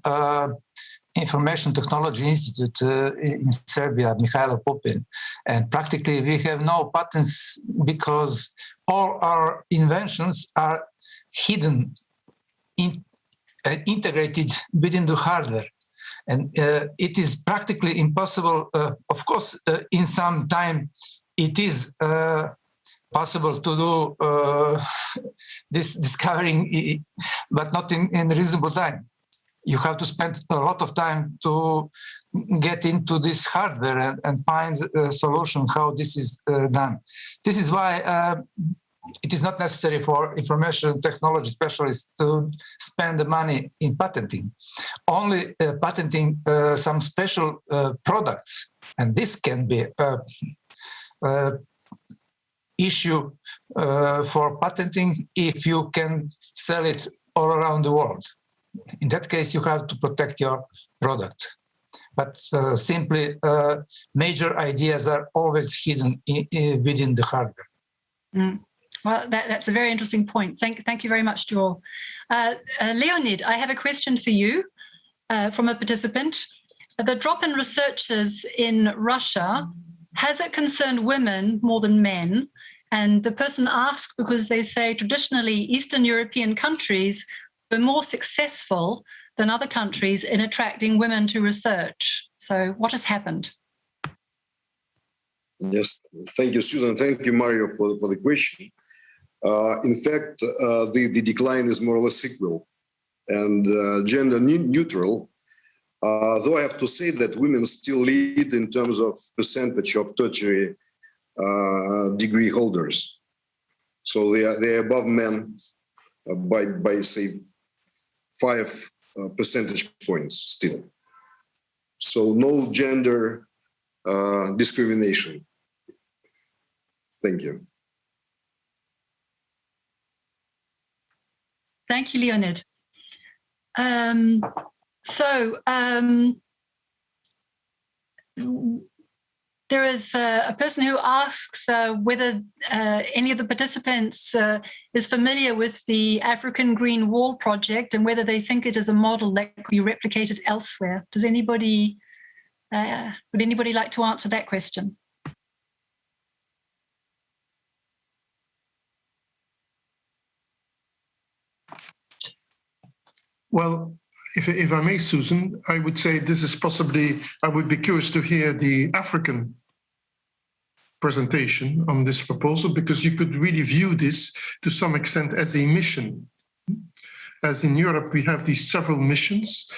Information Technology Institute in Serbia, Mihailo Pupin, and practically we have no patents because all our inventions are hidden, integrated within the hardware. And it is practically impossible, of course, in some time it is possible to do this discovering, but not in reasonable time. You have to spend a lot of time to get into this hardware and find a solution how this is done. This is why it is not necessary for information technology specialists to spend the money in patenting. Only patenting some special products, and this can be issue for patenting if you can sell it all around the world. In that case, you have to protect your product. But simply, major ideas are always hidden within the hardware. Mm. Well, that's a very interesting point. Thank you very much, Joel. Leonid, I have a question for you from a participant. The drop in researchers in Russia, has it concerned women more than men? And the person asks because they say traditionally Eastern European countries were more successful than other countries in attracting women to research. So what has happened? Yes, thank you, Susan. Thank you, Mario, for the question. In fact, the decline is more or less equal and gender neutral, though I have to say that women still lead in terms of percentage of tertiary degree holders. So they're above men by say 5 percentage points still. So no gender discrimination. Thank you. Thank you, Leonid. There is a person who asks whether any of the participants is familiar with the African Green Wall project and whether they think it is a model that could be replicated elsewhere. Does anybody, would anybody like to answer that question? Well, if I may, Susan, I would say this is possibly, I would be curious to hear the African presentation on this proposal, because you could really view this to some extent as a mission. As in Europe, we have these several missions,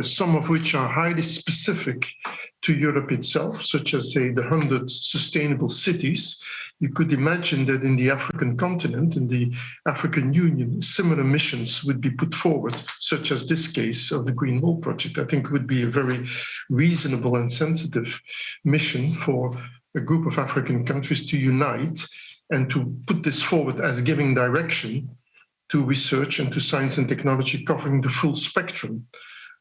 some of which are highly specific to Europe itself, such as, say, the 100 sustainable cities. You could imagine that in the African continent, in the African Union, similar missions would be put forward, such as this case of the Green Wall Project. I think would be a very reasonable and sensitive mission for a group of African countries to unite and to put this forward as giving direction to research and to science and technology covering the full spectrum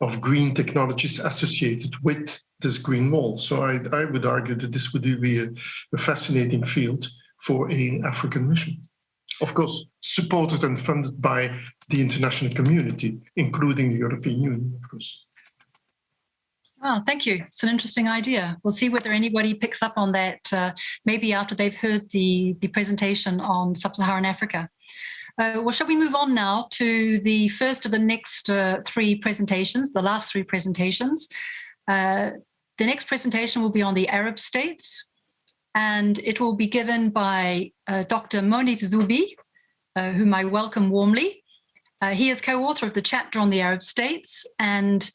of green technologies associated with this green wall. So I would argue that this would be a fascinating field for an African mission. Of course, supported and funded by the international community, including the European Union, of course. Oh, thank you. It's an interesting idea. We'll see whether anybody picks up on that, maybe after they've heard the presentation on Sub-Saharan Africa. Well, shall we move on now to the first of the next 3 presentations, the last 3 presentations. The next presentation will be on the Arab states, and it will be given by Dr. Monif Zoubi, whom I welcome warmly. He is co-author of the chapter on the Arab states, and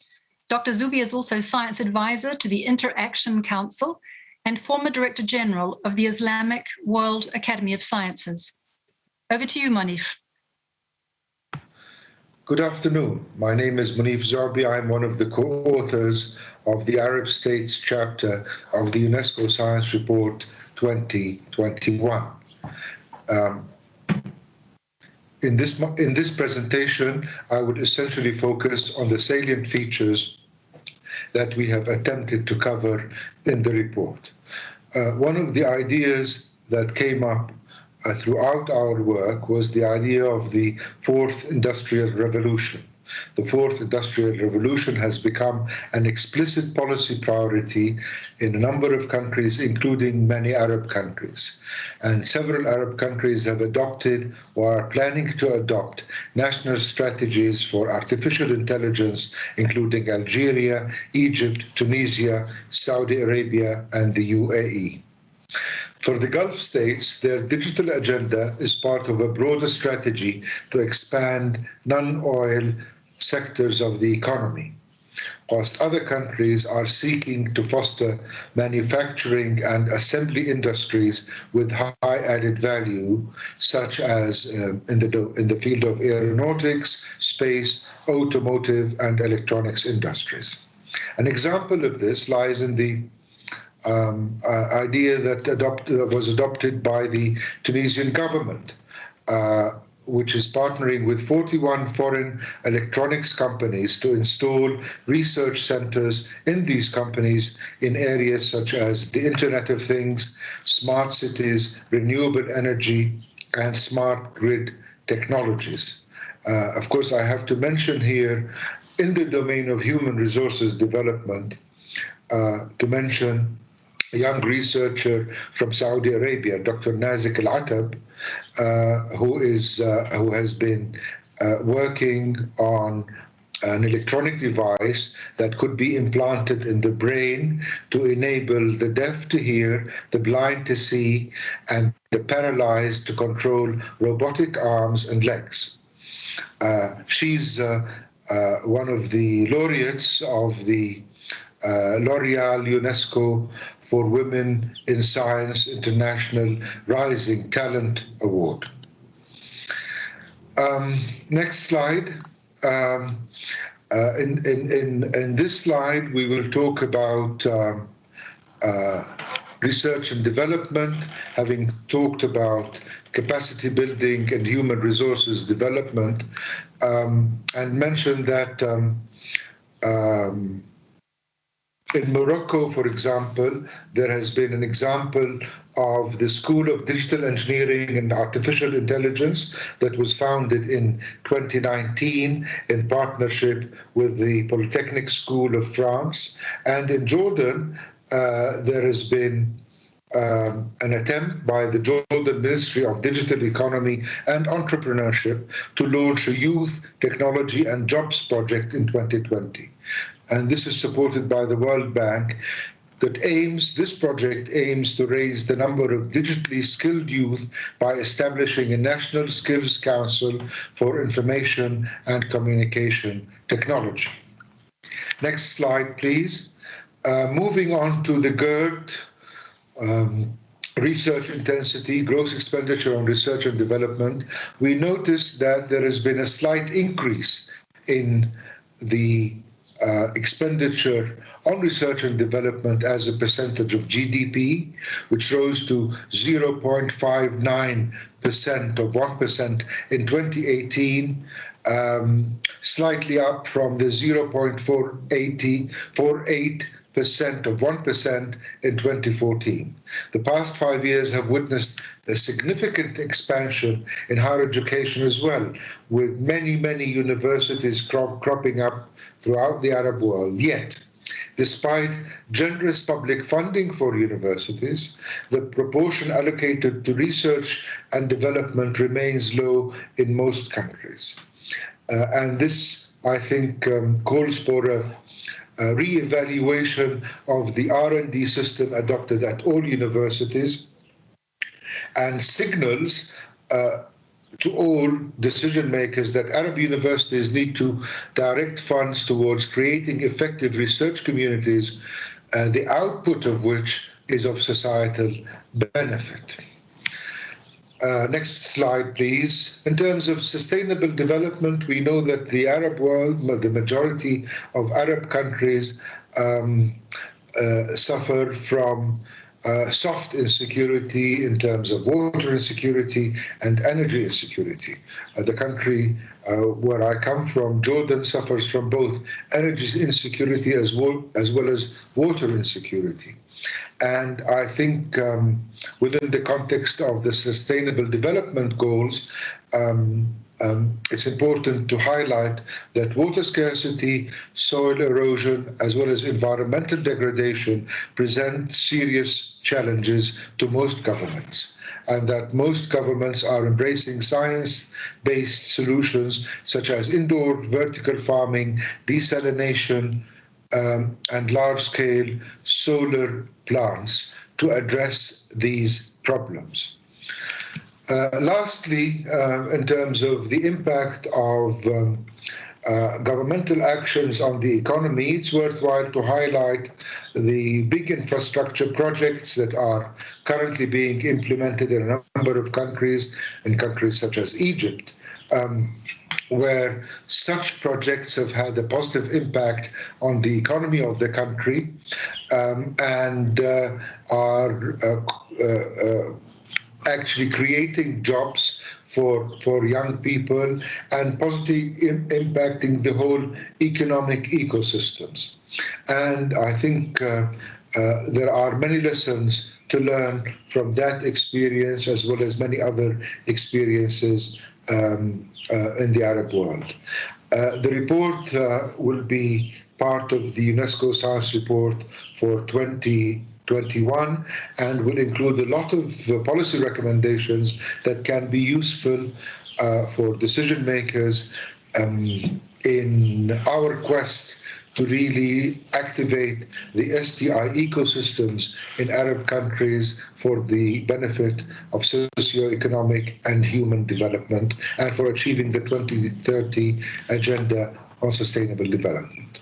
Dr. Zoubi is also science advisor to the Interaction Council and former Director General of the Islamic World Academy of Sciences. Over to you, Monif. Good afternoon. My name is Monif Zoubi. I'm one of the co-authors of the Arab States chapter of the UNESCO Science Report 2021. In this presentation, I would essentially focus on the salient features that we have attempted to cover in the report. One of the ideas that came up throughout our work was the idea of the fourth industrial revolution. The fourth industrial revolution has become an explicit policy priority in a number of countries, including many Arab countries. And several Arab countries have adopted or are planning to adopt national strategies for artificial intelligence, including Algeria, Egypt, Tunisia, Saudi Arabia, and the UAE. For the Gulf states, their digital agenda is part of a broader strategy to expand non-oil sectors of the economy. whilst other countries are seeking to foster manufacturing and assembly industries with high added value, such as in the field of aeronautics, space, automotive, and electronics industries. An example of this lies in the idea that was adopted by the Tunisian government, which is partnering with 41 foreign electronics companies to install research centers in these companies in areas such as the Internet of Things, smart cities, renewable energy, and smart grid technologies. Of course, I have to mention here, in the domain of human resources development, to mention a young researcher from Saudi Arabia, Dr. Nazik Al-Atab, who has been working on an electronic device that could be implanted in the brain to enable the deaf to hear, the blind to see, and the paralyzed to control robotic arms and legs. She's one of the laureates of the L'Oréal UNESCO for Women in Science International Rising Talent Award. Next slide. In this slide, we will talk about research and development, having talked about capacity building and human resources development, and mention that in Morocco, for example, there has been an example of the School of Digital Engineering and Artificial Intelligence that was founded in 2019 in partnership with the Polytechnic School of France. And in Jordan, there has been an attempt by the Jordan Ministry of Digital Economy and Entrepreneurship to launch a youth technology and jobs project in 2020. And this is supported by the World Bank. This project aims to raise the number of digitally skilled youth by establishing a National Skills Council for Information and Communication Technology. Next slide, please. Moving on to the GERD, research intensity, gross expenditure on research and development, we noticed that there has been a slight increase in the expenditure on research and development as a percentage of GDP, which rose to 0.59% of 1% in 2018, slightly up from the 0.48% of 1% in 2014. The past 5 years have witnessed a significant expansion in higher education as well, with many, many universities cropping up throughout the Arab world. Yet, despite generous public funding for universities, the proportion allocated to research and development remains low in most countries. And this, I think, calls for a re-evaluation of the R&D system adopted at all universities, and signals to all decision makers that Arab universities need to direct funds towards creating effective research communities, the output of which is of societal benefit. Next slide, please. In terms of sustainable development, we know that the Arab world, the majority of Arab countries, suffer from soft insecurity in terms of water insecurity and energy insecurity. The country where I come from, Jordan, suffers from both energy insecurity as well as water insecurity. And I think within the context of the Sustainable Development Goals, it's important to highlight that water scarcity, soil erosion, as well as environmental degradation present serious challenges to most governments, and that most governments are embracing science-based solutions such as indoor vertical farming, desalination, and large-scale solar plants to address these problems. Lastly, in terms of the impact of governmental actions on the economy, it's worthwhile to highlight the big infrastructure projects that are currently being implemented in a number of countries, in countries such as Egypt, where such projects have had a positive impact on the economy of the country and are actually creating jobs for young people and positively impacting the whole economic ecosystems. And I think there are many lessons to learn from that experience as well as many other experiences in the Arab world. The report will be part of the UNESCO Science Report for 2021 and will include a lot of policy recommendations that can be useful for decision makers in our quest to really activate the STI ecosystems in Arab countries for the benefit of socio-economic and human development and for achieving the 2030 Agenda on Sustainable Development.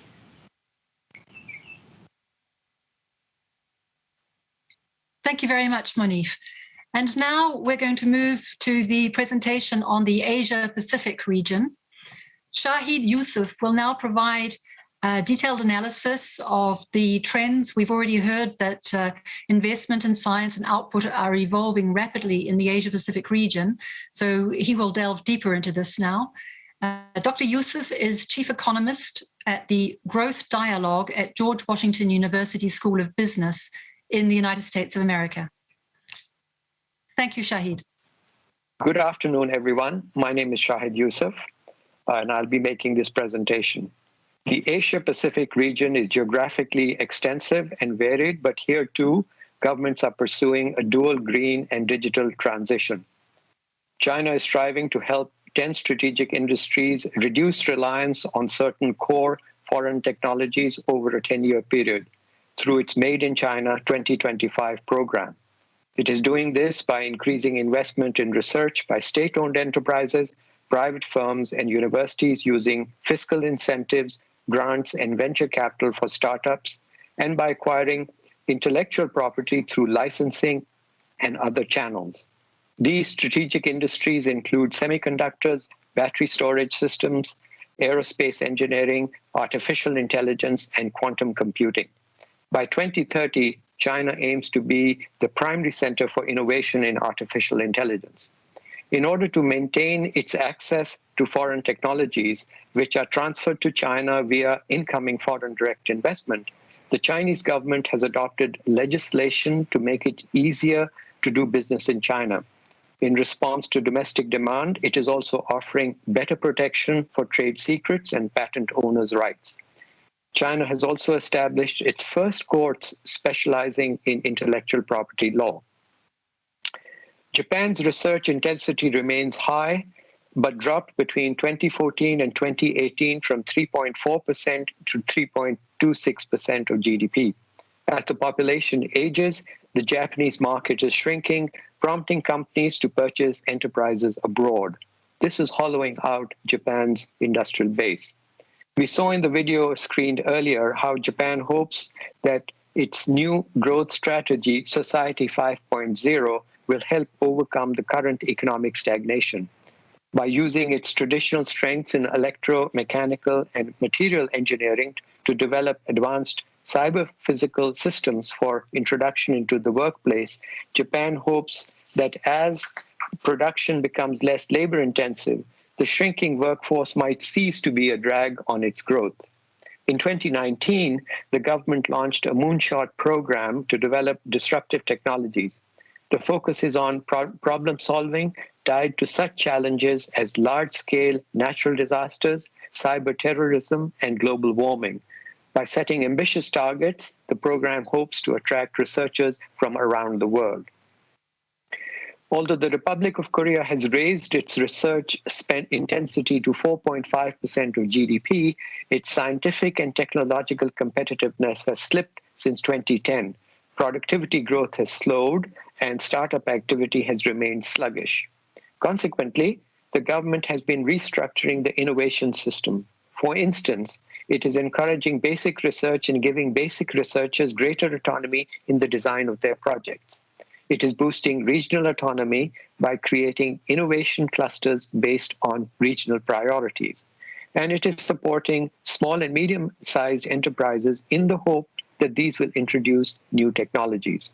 Thank you very much, Monif. And now we're going to move to the presentation on the Asia-Pacific region. Shahid Yusuf will now provide a detailed analysis of the trends. We've already heard that investment in science and output are evolving rapidly in the Asia-Pacific region, so he will delve deeper into this now. Dr. Yusuf is Chief Economist at the Growth Dialogue at George Washington University School of Business in the United States of America. Thank you, Shahid. Good afternoon, everyone. My name is Shahid Yusuf, and I'll be making this presentation. The Asia-Pacific region is geographically extensive and varied, but here too, governments are pursuing a dual green and digital transition. China is striving to help 10 strategic industries reduce reliance on certain core foreign technologies over a 10-year period through its Made in China 2025 program. It is doing this by increasing investment in research by state-owned enterprises, private firms, and universities using fiscal incentives, grants, and venture capital for startups, and by acquiring intellectual property through licensing and other channels. These strategic industries include semiconductors, battery storage systems, aerospace engineering, artificial intelligence, and quantum computing. By 2030, China aims to be the primary center for innovation in artificial intelligence. In order to maintain its access to foreign technologies, which are transferred to China via incoming foreign direct investment, the Chinese government has adopted legislation to make it easier to do business in China. In response to domestic demand, it is also offering better protection for trade secrets and patent owners' rights. China has also established its first courts specializing in intellectual property law. Japan's research intensity remains high, but dropped between 2014 and 2018 from 3.4% to 3.26% of GDP. As the population ages, the Japanese market is shrinking, prompting companies to purchase enterprises abroad. This is hollowing out Japan's industrial base. We saw in the video screened earlier how Japan hopes that its new growth strategy, Society 5.0, will help overcome the current economic stagnation. By using its traditional strengths in electromechanical and material engineering to develop advanced cyber-physical systems for introduction into the workplace, Japan hopes that as production becomes less labor-intensive, the shrinking workforce might cease to be a drag on its growth. In 2019, the government launched a moonshot program to develop disruptive technologies. The focus is on problem solving tied to such challenges as large-scale natural disasters, cyber terrorism, and global warming. By setting ambitious targets, the program hopes to attract researchers from around the world. Although the Republic of Korea has raised its research spend intensity to 4.5% of GDP, its scientific and technological competitiveness has slipped since 2010. Productivity growth has slowed, and startup activity has remained sluggish. Consequently, the government has been restructuring the innovation system. For instance, it is encouraging basic research and giving basic researchers greater autonomy in the design of their projects. It is boosting regional autonomy by creating innovation clusters based on regional priorities. And it is supporting small and medium-sized enterprises in the hope that these will introduce new technologies.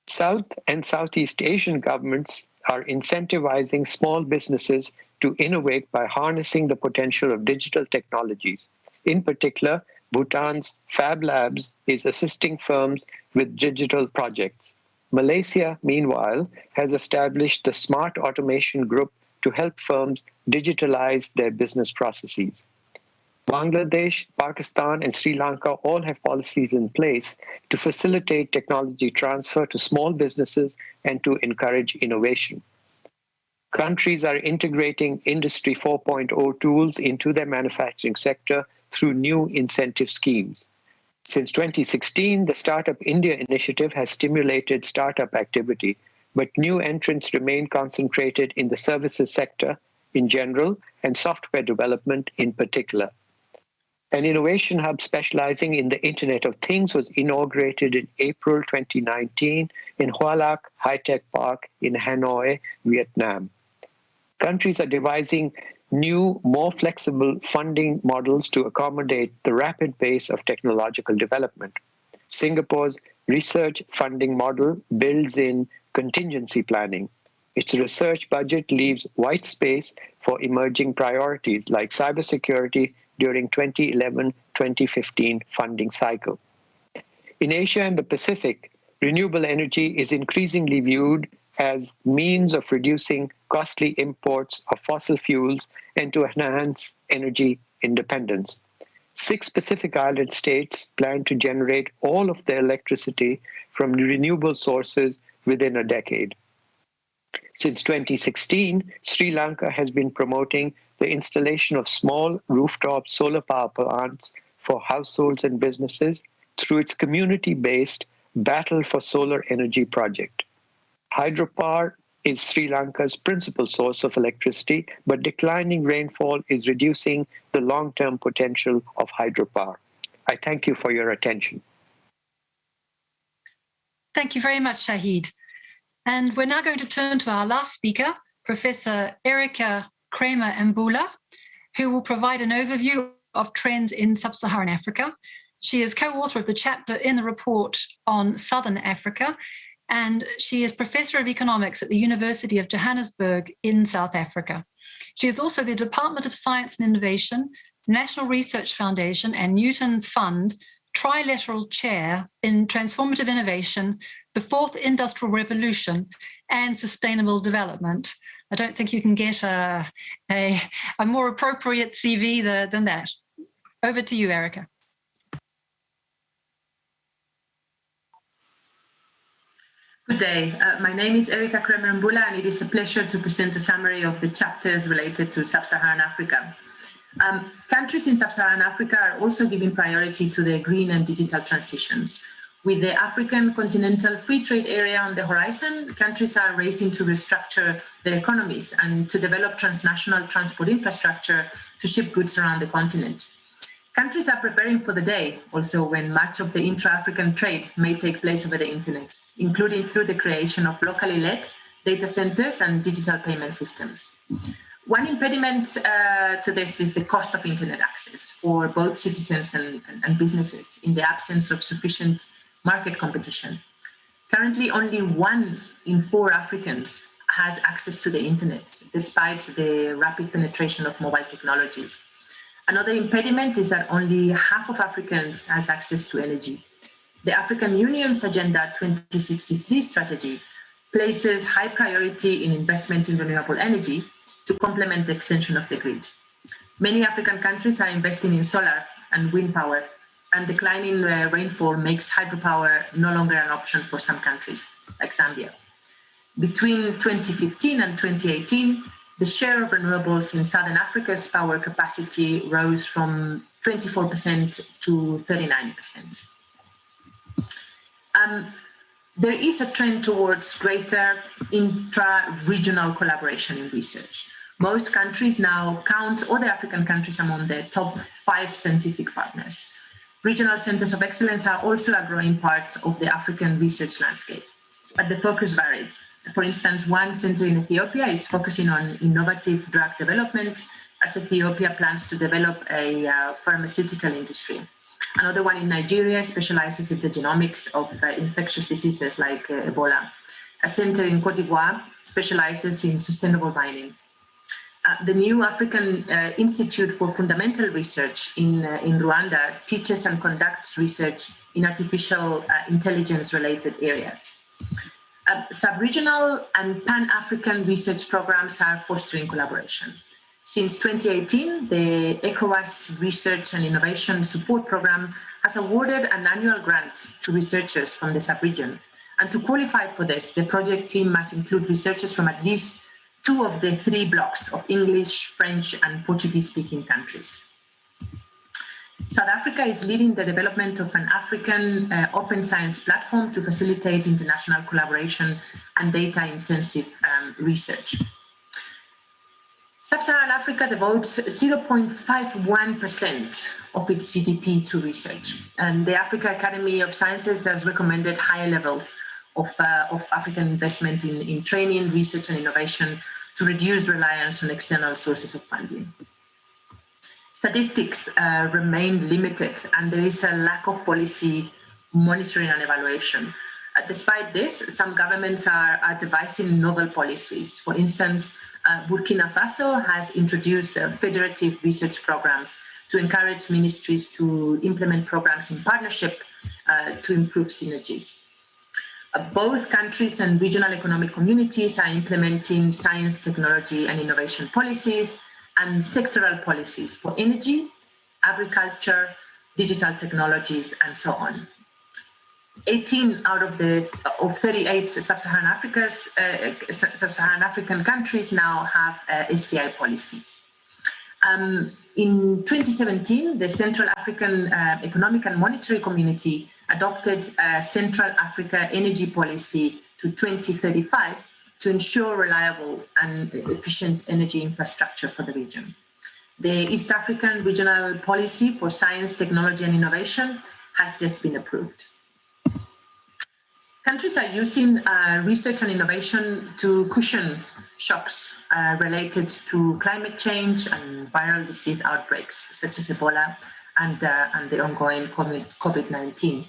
South and Southeast Asian governments are incentivizing small businesses to innovate by harnessing the potential of digital technologies. In particular, Bhutan's Fab Labs is assisting firms with digital projects. Malaysia, meanwhile, has established the Smart Automation Group to help firms digitalize their business processes. Bangladesh, Pakistan, and Sri Lanka all have policies in place to facilitate technology transfer to small businesses and to encourage innovation. Countries are integrating Industry 4.0 tools into their manufacturing sector through new incentive schemes. Since 2016, the Startup India initiative has stimulated startup activity, but new entrants remain concentrated in the services sector in general and software development in particular. An innovation hub specializing in the Internet of Things was inaugurated in April 2019 in Hoa Lac High-Tech Park in Hanoi, Vietnam. Countries are devising new, more flexible funding models to accommodate the rapid pace of technological development. Singapore's research funding model builds in contingency planning. Its research budget leaves white space for emerging priorities like cybersecurity during 2011-2015 funding cycle. In Asia and the Pacific, renewable energy is increasingly viewed as means of reducing costly imports of fossil fuels and to enhance energy independence. 6 Pacific Island states plan to generate all of their electricity from renewable sources within a decade. Since 2016, Sri Lanka has been promoting the installation of small rooftop solar power plants for households and businesses through its community-based Battle for Solar Energy project. Hydropower is Sri Lanka's principal source of electricity, but declining rainfall is reducing the long-term potential of hydropower. I thank you for your attention. Thank you very much, Shahid. And we're now going to turn to our last speaker, Professor Erika Kramer-Mbula, who will provide an overview of trends in sub-Saharan Africa. She is co-author of the chapter in the report on Southern Africa, and she is Professor of Economics at the University of Johannesburg in South Africa. She is also the Department of Science and Innovation, National Research Foundation, and Newton Fund Trilateral Chair in Transformative Innovation, the Fourth Industrial Revolution, and Sustainable Development. I don't think you can get a more appropriate CV than that. Over to you, Erika. Good day. My name is Erika Kramer-Mbula, and it is a pleasure to present a summary of the chapters related to Sub-Saharan Africa. Countries in Sub-Saharan Africa are also giving priority to their green and digital transitions. With the African Continental Free Trade Area on the horizon, countries are racing to restructure their economies and to develop transnational transport infrastructure to ship goods around the continent. Countries are preparing for the day also when much of the intra-African trade may take place over the internet, including through the creation of locally led data centers and digital payment systems. One impediment to this is the cost of internet access for both citizens and businesses in the absence of sufficient market competition. Currently, only 1 in 4 Africans has access to the internet, despite the rapid penetration of mobile technologies. Another impediment is that only half of Africans has access to energy. The African Union's Agenda 2063 strategy places high priority in investment in renewable energy to complement the extension of the grid. Many African countries are investing in solar and wind power, and declining rainfall makes hydropower no longer an option for some countries, like Zambia. Between 2015 and 2018, the share of renewables in Southern Africa's power capacity rose from 24% to 39%. There is a trend towards greater intra-regional collaboration in research. Most countries now count other African countries among their top 5 scientific partners. Regional centers of excellence are also a growing part of the African research landscape, but the focus varies. For instance, one center in Ethiopia is focusing on innovative drug development as Ethiopia plans to develop a pharmaceutical industry. Another one in Nigeria specializes in the genomics of infectious diseases like Ebola. A center in Cote d'Ivoire specializes in sustainable mining. The new African Institute for Fundamental Research in Rwanda teaches and conducts research in artificial intelligence-related areas. Sub-regional and Pan-African research programs are fostering collaboration. Since 2018, the ECOWAS Research and Innovation Support Program has awarded an annual grant to researchers from the sub-region. And to qualify for this, the project team must include researchers from at least 2 of the 3 blocks of English, French, and Portuguese-speaking countries. South Africa is leading the development of an African open science platform to facilitate international collaboration and data-intensive research. Sub-Saharan Africa devotes 0.51% of its GDP to research, and the Africa Academy of Sciences has recommended higher levels of African investment in training, research, and innovation to reduce reliance on external sources of funding. Statistics remain limited, and there is a lack of policy monitoring and evaluation. Despite this, some governments are devising novel policies. For instance, Burkina Faso has introduced federative research programs to encourage ministries to implement programs in partnership to improve synergies. Both countries and regional economic communities are implementing science, technology, and innovation policies and sectoral policies for energy, agriculture, digital technologies, and so on. 18 out of 38 Sub-Saharan African countries now have STI policies. In 2017, the Central African Economic and Monetary Community adopted a Central Africa Energy Policy to 2035 to ensure reliable and efficient energy infrastructure for the region. The East African Regional Policy for Science, Technology and Innovation has just been approved. Countries are using research and innovation to cushion shocks related to climate change and viral disease outbreaks, such as Ebola and the ongoing COVID-19.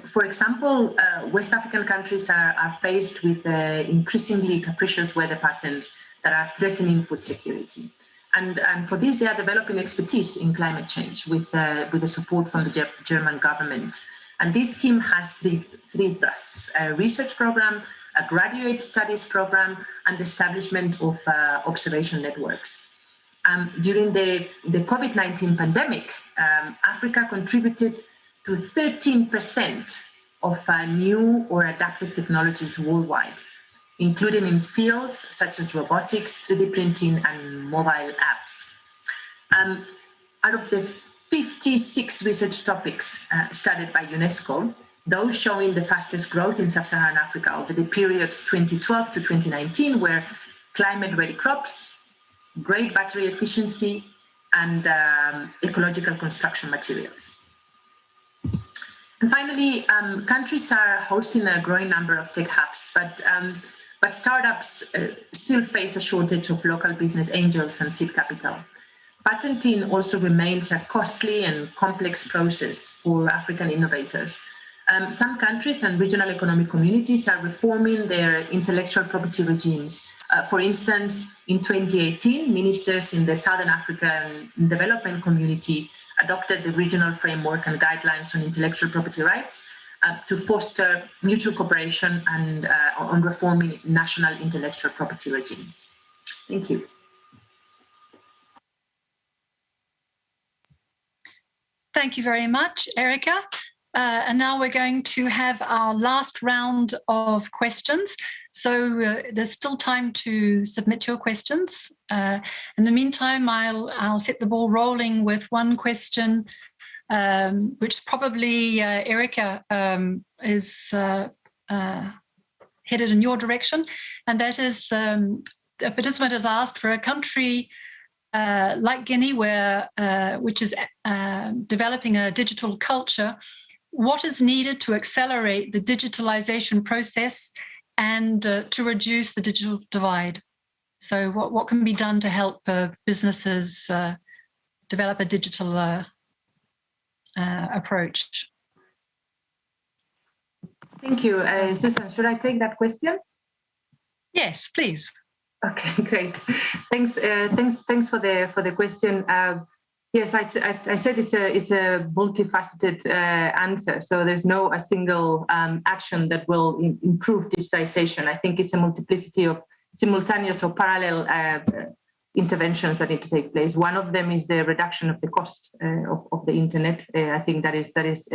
For example, West African countries are faced with increasingly capricious weather patterns that are threatening food security. And for this, they are developing expertise in climate change with the support from the German government. And this scheme has three thrusts: a research program, a graduate studies program, and the establishment of observation networks. During the COVID-19 pandemic, Africa contributed to 13% of new or adapted technologies worldwide, including in fields such as robotics, 3D printing, and mobile apps. Out of the 56 research topics studied by UNESCO, those showing the fastest growth in Sub-Saharan Africa over the periods 2012 to 2019 were climate-ready crops, great battery efficiency, and ecological construction materials. And finally, countries are hosting a growing number of tech hubs, but startups still face a shortage of local business angels and seed capital. Patenting also remains a costly and complex process for African innovators. Some countries and regional economic communities are reforming their intellectual property regimes. For instance, in 2018, ministers in the Southern African Development Community adopted the regional framework and guidelines on intellectual property rights to foster mutual cooperation and on reforming national intellectual property regimes. Thank you. Thank you very much, Erica. And now we're going to have our last round of questions. So there's still time to submit your questions. In the meantime, I'll set the ball rolling with one question, which probably, Erica, is headed in your direction. And that is, a participant has asked, for a country like Guinea, which is developing a digital culture, what is needed to accelerate the digitalization process and to reduce the digital divide? So what can be done to help businesses develop a digital approach? Thank you. Susan, should I take that question? Yes, please. Okay, great. Thanks for the question. Yes, I said it's a multifaceted answer. So there's no a single action that will improve digitization. I think it's a multiplicity of simultaneous or parallel interventions that need to take place. One of them is the reduction of the cost of the internet. I think that is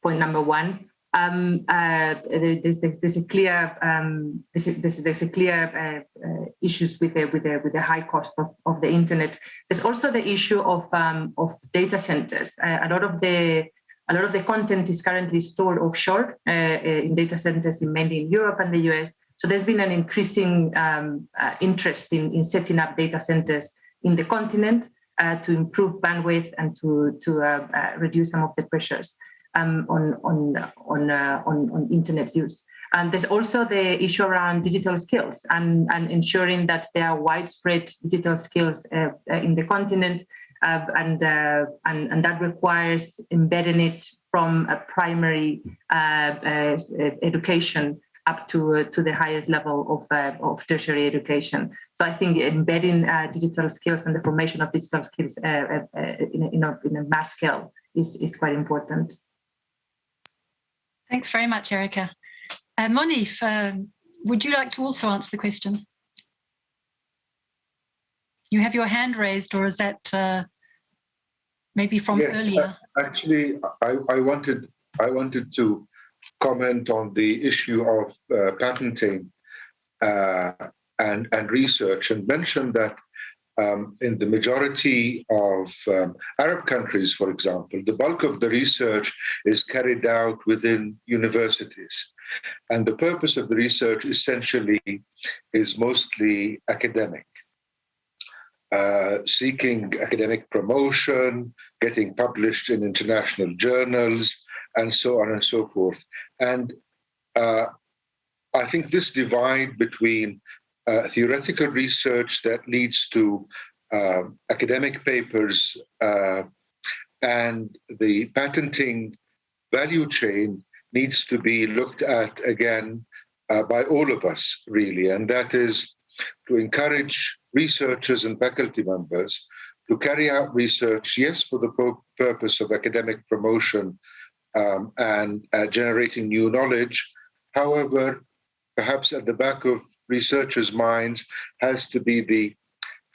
point number one. There's a clear issues with the high cost of the internet. There's also the issue of data centers. A lot of the content is currently stored offshore in data centers, mainly in Europe and the US. So there's been an increasing interest in setting up data centers in the continent to improve bandwidth and to reduce some of the pressures on internet use. There's also the issue around digital skills and ensuring that there are widespread digital skills in the continent, and that requires embedding it from a primary education up to the highest level of tertiary education. So I think embedding digital skills and the formation of digital skills in a mass scale is quite important. Thanks very much, Erica. Monif, would you like to also answer the question? You have your hand raised, or is that maybe from earlier? Actually, I wanted to comment on the issue of patenting and research, and mention that in the majority of Arab countries, for example, the bulk of the research is carried out within universities. And the purpose of the research essentially is mostly academic, seeking academic promotion, getting published in international journals, and so on and so forth. And I think this divide between theoretical research that leads to academic papers and the patenting value chain needs to be looked at again by all of us, really. And that is to encourage researchers and faculty members to carry out research, yes, for the purpose of academic promotion and generating new knowledge. However, perhaps at the back of researchers' minds has to be the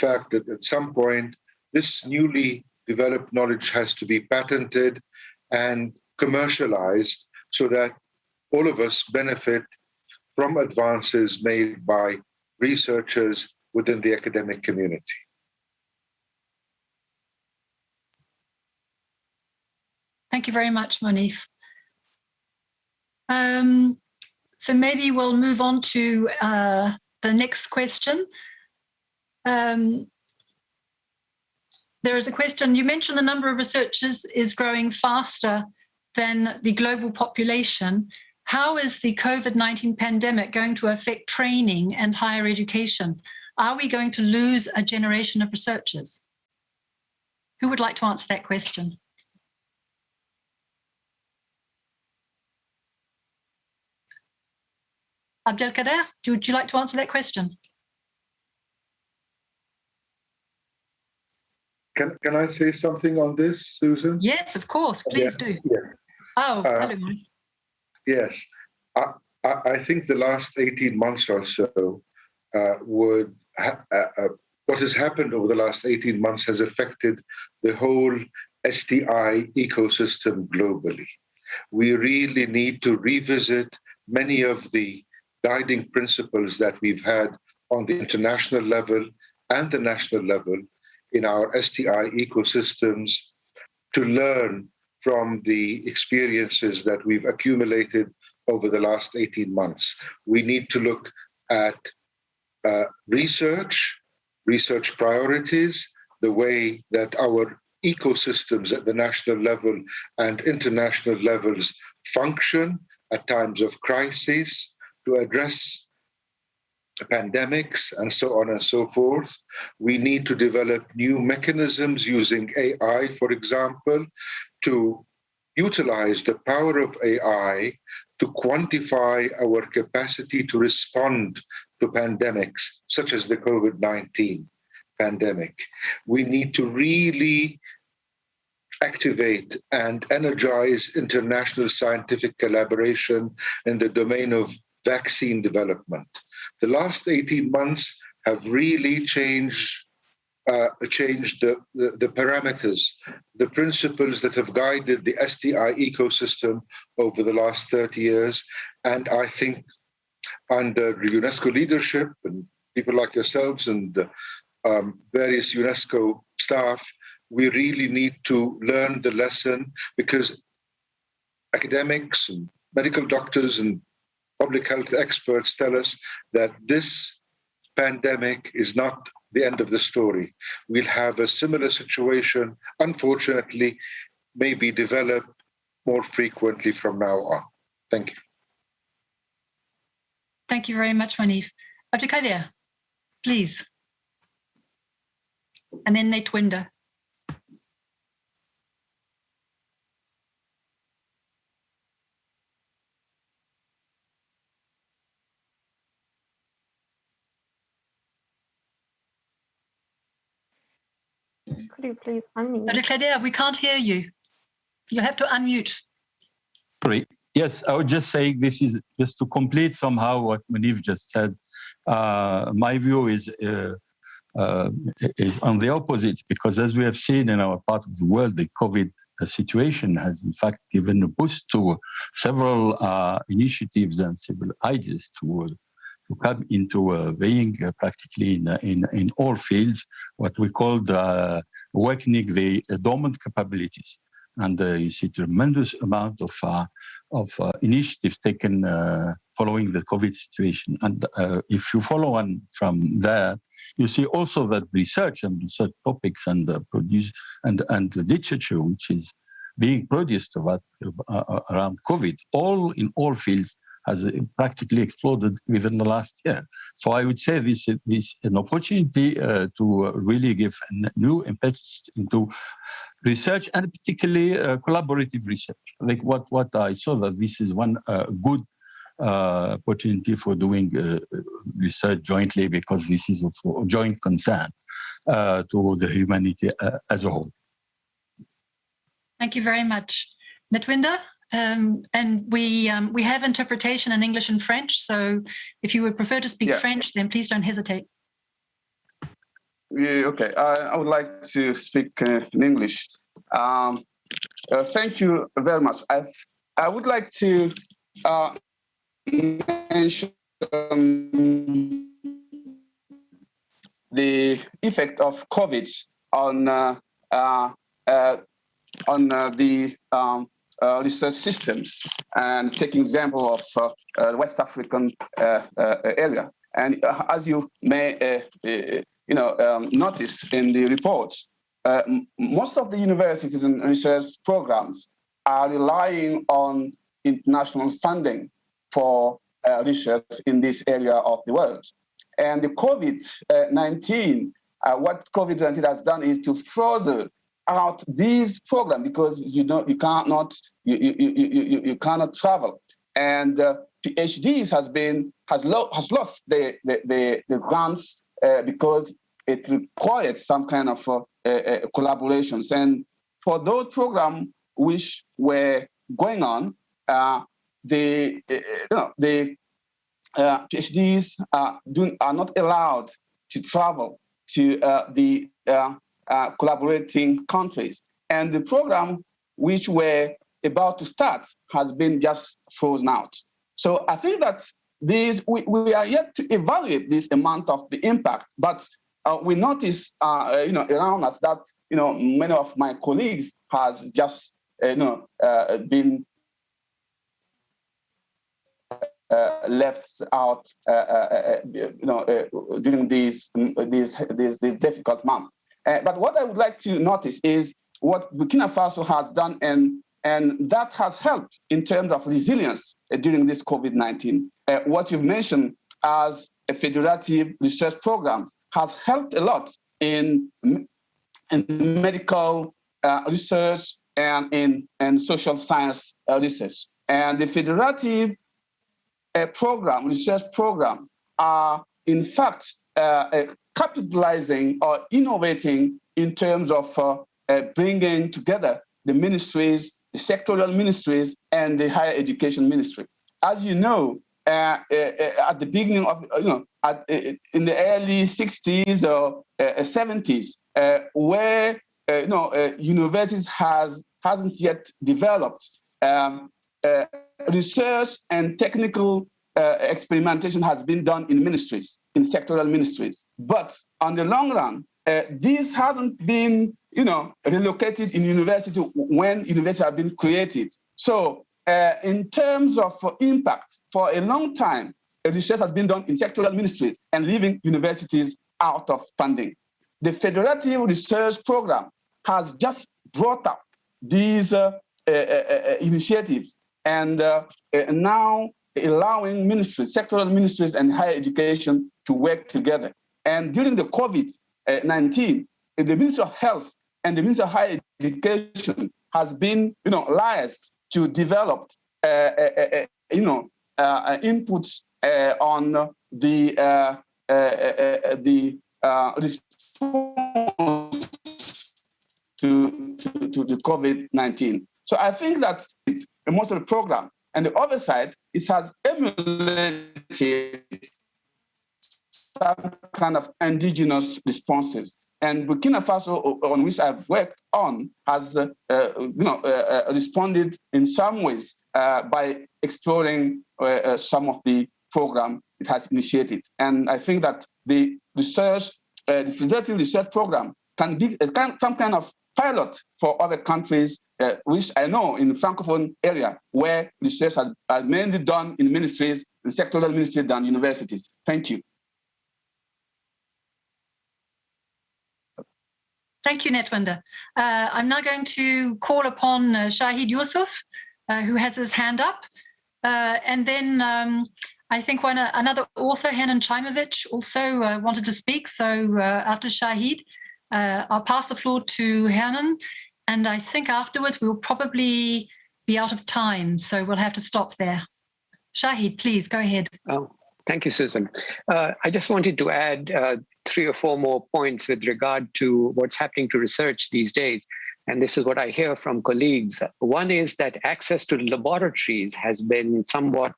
fact that at some point this newly developed knowledge has to be patented and commercialized so that all of us benefit from advances made by researchers within the academic community. Thank you very much, Monif. So maybe we'll move on to the next question. There is a question. You mentioned the number of researchers is growing faster than the global population. How is the COVID-19 pandemic going to affect training and higher education? Are we going to lose a generation of researchers? Who would like to answer that question? Abdelkader, would you like to answer that question? Can I say something on this, Susan? Yes, of course. Please do. Yeah. Oh, hello. Yes. I think the last 18 months or so what has happened over the last 18 months has affected the whole STI ecosystem globally. We really need to revisit many of the guiding principles that we've had on the international level and the national level in our STI ecosystems to learn from the experiences that we've accumulated over the last 18 months. We need to look at research priorities, the way that our ecosystems at the national level and international levels function at times of crisis, to address pandemics and so on and so forth. We need to develop new mechanisms using AI, for example, to utilize the power of AI to quantify our capacity to respond to pandemics, such as the COVID-19 pandemic. We need to really activate and energize international scientific collaboration in the domain of vaccine development. The last 18 months have really changed the parameters, the principles that have guided the STI ecosystem over the last 30 years. And I think under UNESCO leadership and people like yourselves and various UNESCO staff, we really need to learn the lesson, because academics and medical doctors and public health experts tell us that this pandemic is not the end of the story. We'll have a similar situation, unfortunately, maybe developed more frequently from now on. Thank you. Thank you very much, Manif. Abdelkader, please. And then Netwinder. Could you please unmute? Abdelkader, we can't hear you. You have to unmute. Sorry. Yes, I would just say this is just to complete somehow what Manif just said. My view is on the opposite, because as we have seen in our part of the world, the COVID situation has in fact given a boost to several initiatives and several ideas to come into being practically in all fields, what we call awakening the dormant capabilities. And you see tremendous amount of initiatives taken following the COVID situation. And if you follow on from there, you see also that research and research topics and the literature which is being produced about around COVID, in all fields, has practically exploded within the last year. So I would say this is an opportunity to really give a new impetus into research, and particularly collaborative research. Like what I saw, that this is one good opportunity for doing research jointly, because this is also a joint concern to the humanity as a whole. Thank you very much. Netwinder? And we have interpretation in English and French, so if you would prefer to speak French, then please don't hesitate. Okay, I would like to speak in English. Thank you very much. I would like to mention the effect of COVID on the research systems, and take example of the West African area. And as you may noticed in the report, most of the universities and research programs are relying on international funding for research in this area of the world. And the COVID-19, what COVID-19 has done is to further out these programs, because you cannot travel, and PhDs has lost the grants because it required some kind of collaborations. And for those programs which were going on, the PhDs are not allowed to travel to the collaborating countries. And the program which we're about to start has been just frozen out. So I think that we are yet to evaluate this amount of the impact, but we notice around us that many of my colleagues has just been left out, during these difficult months. But what I would like to notice is what Burkina Faso has done, and that has helped in terms of resilience during this COVID-19. What you've mentioned as a federative research programs has helped a lot in medical research and in social science research. And the federative research programs are in fact capitalizing or innovating in terms of bringing together the ministries, the sectoral ministries, and the higher education ministry. As you know, at the beginning of, in the early 60s or 70s, where universities hasn't yet developed, research and technical experimentation has been done in ministries, in sectoral ministries. But on the long run, these haven't been, relocated in university when universities have been created. So in terms of impact, for a long time, research has been done in sectoral ministries and leaving universities out of funding. The federative research program has just brought up these initiatives and now allowing ministries, sectoral ministries and higher education to work together. And during the COVID-19, the Ministry of Health and the Ministry of Higher Education has been, liaised to develop, inputs on the response to the COVID-19. So I think that most of the program and the other side, it has emulated some kind of indigenous responses. And Burkina Faso, on which I've worked on, has responded in some ways by exploring some of the program it has initiated. And I think that the research, the federative research program can be some kind of pilot for other countries, which I know in the Francophone area, where research has mainly done in ministries, in sectoral ministries than universities. Thank you. Thank you, Netwanda. I'm now going to call upon Shahid Yusuf, who has his hand up. And then I think another author, Hanan Chaimovich, also wanted to speak. So after Shahid, I'll pass the floor to Hanan. And I think afterwards we'll probably be out of time. So we'll have to stop there. Shahid, please go ahead. Oh, thank you, Susan. I just wanted to add 3 or 4 more points with regard to what's happening to research these days. And this is what I hear from colleagues. One is that access to laboratories has been somewhat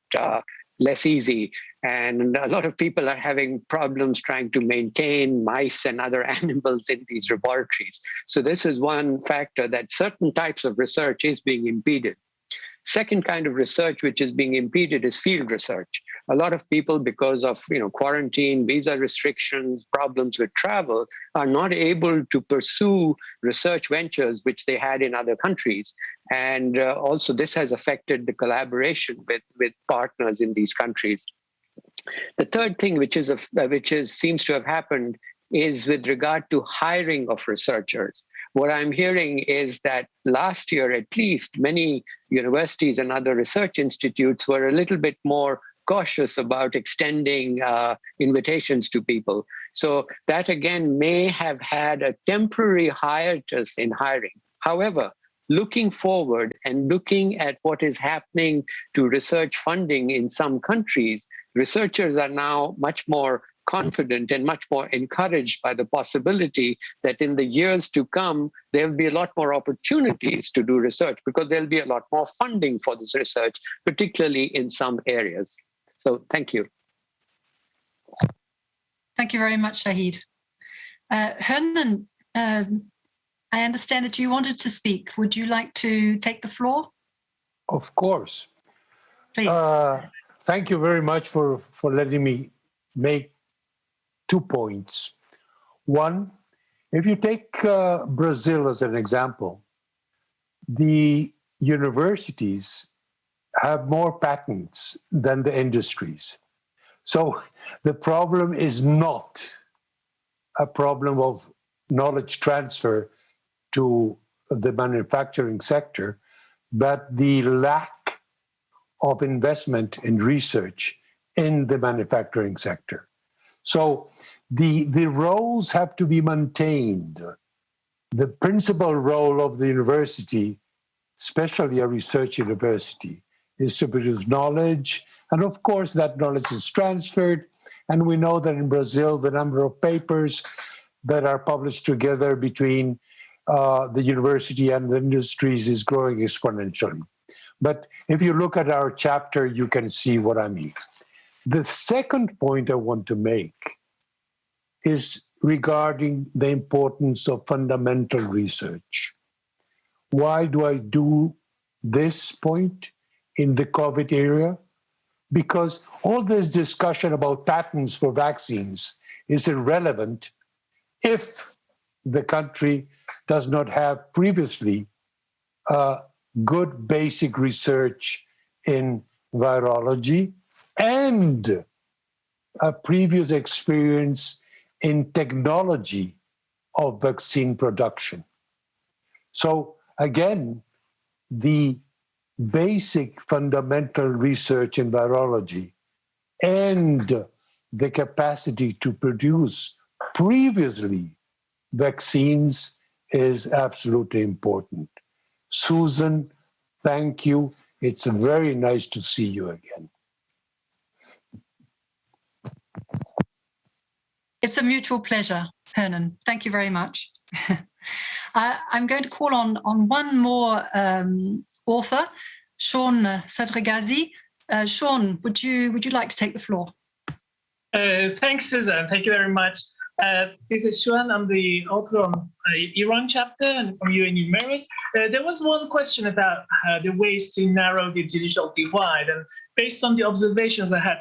less easy. And a lot of people are having problems trying to maintain mice and other animals in these laboratories. So this is one factor, that certain types of research is being impeded. Second kind of research which is being impeded is field research. A lot of people, because of quarantine, visa restrictions, problems with travel, are not able to pursue research ventures which they had in other countries. And also this has affected the collaboration with partners in these countries. The third thing which seems to have happened is with regard to hiring of researchers. What I'm hearing is that last year, at least, many universities and other research institutes were a little bit more cautious about extending invitations to people. So that again may have had a temporary hiatus in hiring. However, looking forward and looking at what is happening to research funding in some countries, researchers are now much more confident and much more encouraged by the possibility that in the years to come, there'll be a lot more opportunities to do research because there'll be a lot more funding for this research, particularly in some areas. So thank you. Thank you very much, Shahid. Hernan, I understand that you wanted to speak. Would you like to take the floor? Of course. Please. Thank you very much for letting me make 2 points. One, if you take Brazil as an example, the universities have more patents than the industries. So the problem is not a problem of knowledge transfer to the manufacturing sector, but the lack of investment in research in the manufacturing sector. So the roles have to be maintained. The principal role of the university, especially a research university, is to produce knowledge. And of course, that knowledge is transferred. And we know that in Brazil, the number of papers that are published together between the university and the industries is growing exponentially. But if you look at our chapter, you can see what I mean. The second point I want to make is regarding the importance of fundamental research. Why do I do this point in the COVID era? Because all this discussion about patents for vaccines is irrelevant if the country does not have previously good basic research in virology and a previous experience in technology of vaccine production. So again, the basic fundamental research in virology and the capacity to produce previously vaccines is absolutely important. Susan, thank you. It's very nice to see you again. It's a mutual pleasure, Hernan. Thank you very much. I'm going to call on one more author, Sean Sadregazi. Sean, would you like to take the floor? Thanks, Susan. Thank you very much. This is Sean. I'm the author on Iran chapter and from UNU Merit. There was one question about the ways to narrow the digital divide. And based on the observations I had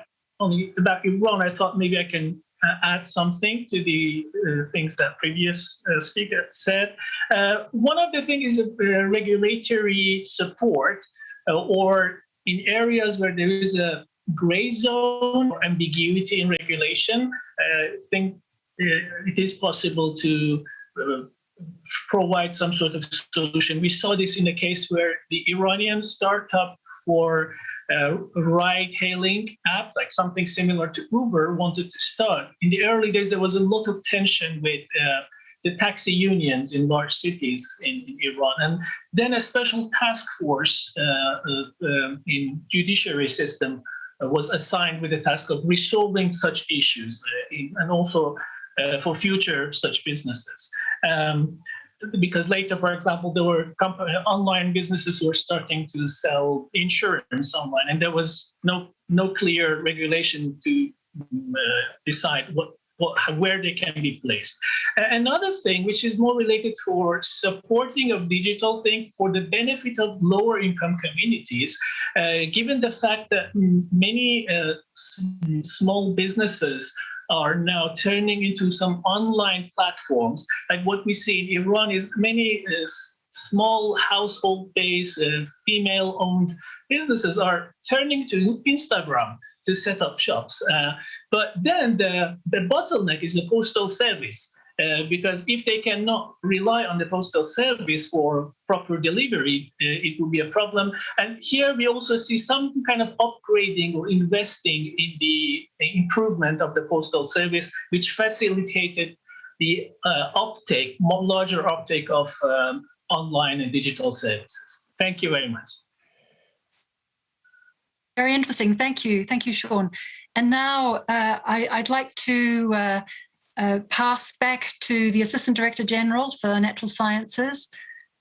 about Iran, I thought maybe I can add something to the things that previous speaker said. One of the things is regulatory support or in areas where there is a gray zone or ambiguity in regulation. I think it is possible to provide some sort of solution. We saw this in the case where the Iranian startup for ride-hailing app, like something similar to Uber, wanted to start. In the early days, there was a lot of tension with the taxi unions in large cities in Iran. And then a special task force in judiciary system was assigned with the task of resolving such issues and also for future such businesses. Because later, for example, there were online businesses who were starting to sell insurance online, and there was no clear regulation to decide where they can be placed. Another thing, which is more related to supporting of digital thing for the benefit of lower income communities, given the fact that many small businesses are now turning into some online platforms. Like what we see in Iran is many small household-based, female-owned businesses are turning to Instagram to set up shops. But then the bottleneck is the postal service, because if they cannot rely on the postal service for proper delivery, it will be a problem. And here we also see some kind of upgrading or investing in the improvement of the postal service, which facilitated the larger uptake of online and digital services. Thank you very much. Very interesting. Thank you. Thank you, Sean. And now I'd like to pass back to the Assistant Director General for Natural Sciences,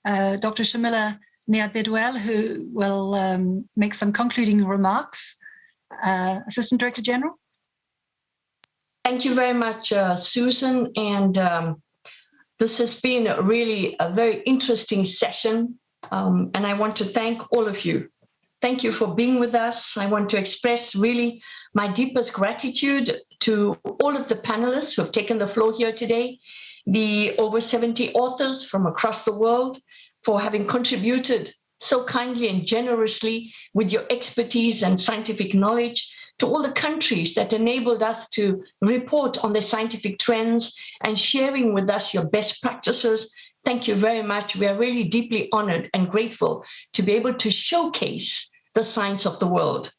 Dr. Shamila Niad-Bedouel, who will make some concluding remarks. Assistant Director General. Thank you very much, Susan. And this has been really a very interesting session. And I want to thank all of you. Thank you for being with us. I want to express really my deepest gratitude to all of the panelists who have taken the floor here today, the over 70 authors from across the world for having contributed so kindly and generously with your expertise and scientific knowledge, to all the countries that enabled us to report on the scientific trends and sharing with us your best practices. Thank you very much. We are really deeply honored and grateful to be able to showcase the science of the world.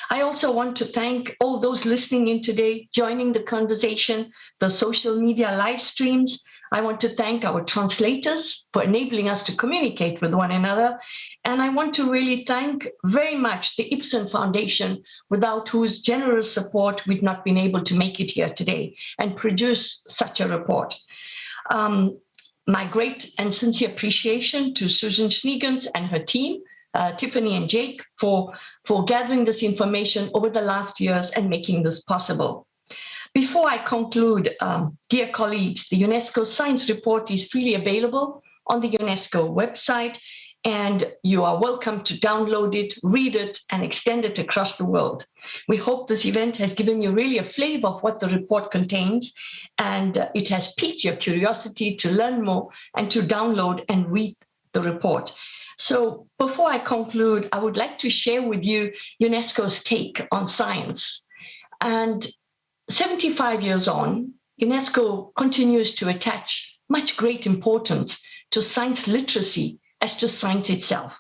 I also want to thank all those listening in today, joining the conversation, the social media live streams. I want to thank our translators for enabling us to communicate with one another. And I want to really thank very much the Ibsen Foundation, without whose generous support we've not been able to make it here today and produce such a report. My great and sincere appreciation to Susan Schniegens and her team, Tiffany and Jake, for gathering this information over the last years and making this possible. Before I conclude, dear colleagues, the UNESCO Science Report is freely available on the UNESCO website, and you are welcome to download it, read it, and extend it across the world. We hope this event has given you really a flavor of what the report contains, and it has piqued your curiosity to learn more and to download and read the report. So before I conclude, I would like to share with you UNESCO's take on science. And 75 years on, UNESCO continues to attach much great importance to science literacy as to science itself.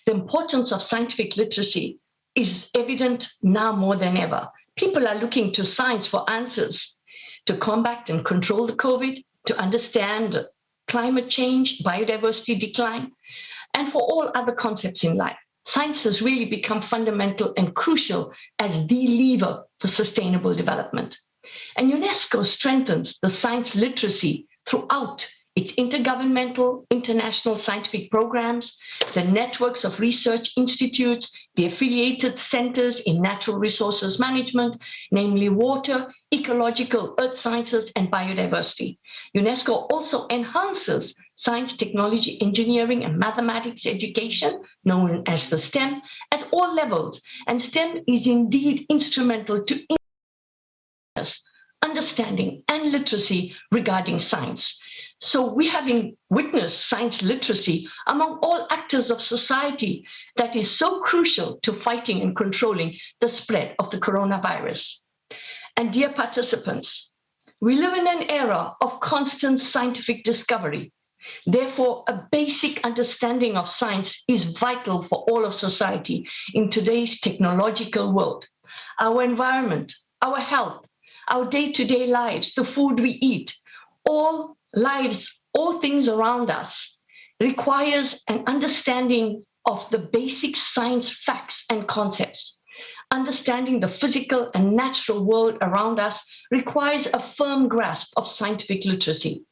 The importance of scientific literacy is evident now more than ever. People are looking to science for answers to combat and control the COVID, to understand climate change, biodiversity decline, and for all other concepts in life. Science has really become fundamental and crucial as the lever for sustainable development. And UNESCO strengthens the science literacy throughout its intergovernmental, international scientific programs, the networks of research institutes, the affiliated centers in natural resources management, namely water, ecological, earth sciences, and biodiversity. UNESCO also enhances science, technology, engineering, and mathematics education, known as the STEM, at all levels. And STEM is indeed instrumental to understanding and literacy regarding science. So we have witnessed science literacy among all actors of society that is so crucial to fighting and controlling the spread of the coronavirus. And dear participants, we live in an era of constant scientific discovery. Therefore, a basic understanding of science is vital for all of society in today's technological world. Our environment, our health, our day-to-day lives, the food we eat, all lives, all things around us requires an understanding of the basic science facts and concepts. Understanding the physical and natural world around us requires a firm grasp of scientific literacy.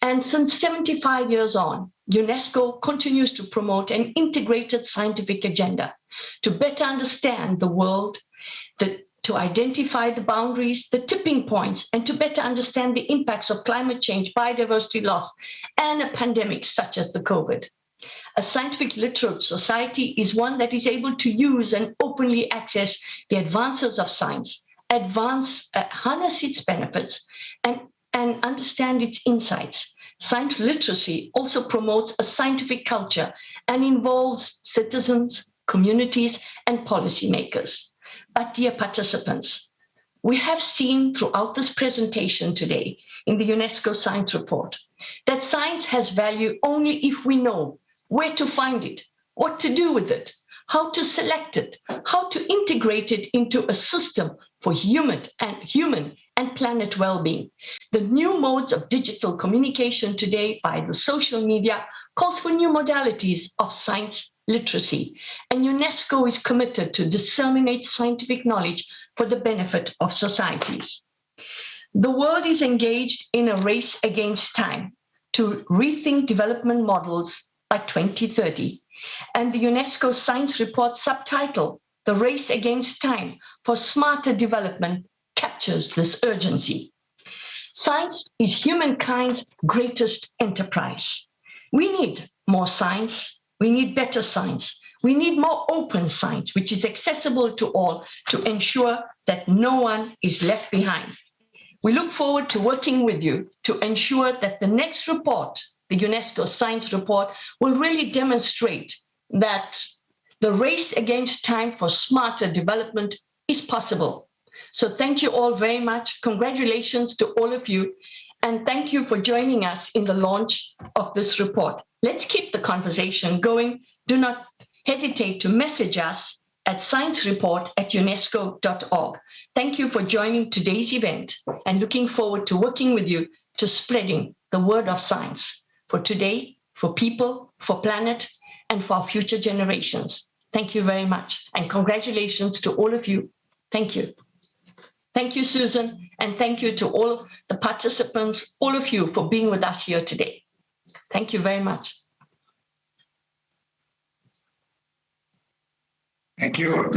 And since 75 years on, UNESCO continues to promote an integrated scientific agenda to better understand the world, to identify the boundaries, the tipping points, and to better understand the impacts of climate change, biodiversity loss, and a pandemic such as the COVID. A scientific literate society is one that is able to use and openly access the advances of science, harness its benefits, and understand its insights. Science literacy also promotes a scientific culture and involves citizens, communities, and policymakers. But dear participants, we have seen throughout this presentation today in the UNESCO Science Report that science has value only if we know where to find it, what to do with it, how to select it, how to integrate it into a system for human and planet well-being. The new modes of digital communication today by the social media calls for new modalities of science literacy, and UNESCO is committed to disseminate scientific knowledge for the benefit of societies. The world is engaged in a race against time to rethink development models by 2030, and the UNESCO Science Report subtitle, The Race Against Time for Smarter Development, captures this urgency. Science is humankind's greatest enterprise. We need more science. We need better science. We need more open science, which is accessible to all to ensure that no one is left behind. We look forward to working with you to ensure that the next report, the UNESCO Science Report, will really demonstrate that the race against time for smarter development is possible. So thank you all very much. Congratulations to all of you. And thank you for joining us in the launch of this report. Let's keep the conversation going. Do not hesitate to message us at sciencereport@unesco.org. Thank you for joining today's event and looking forward to working with you to spreading the word of science for today, for people, for planet, and for our future generations. Thank you very much. And congratulations to all of you. Thank you. Thank you, Susan, and thank you to all the participants, all of you, for being with us here today. Thank you very much. Thank you.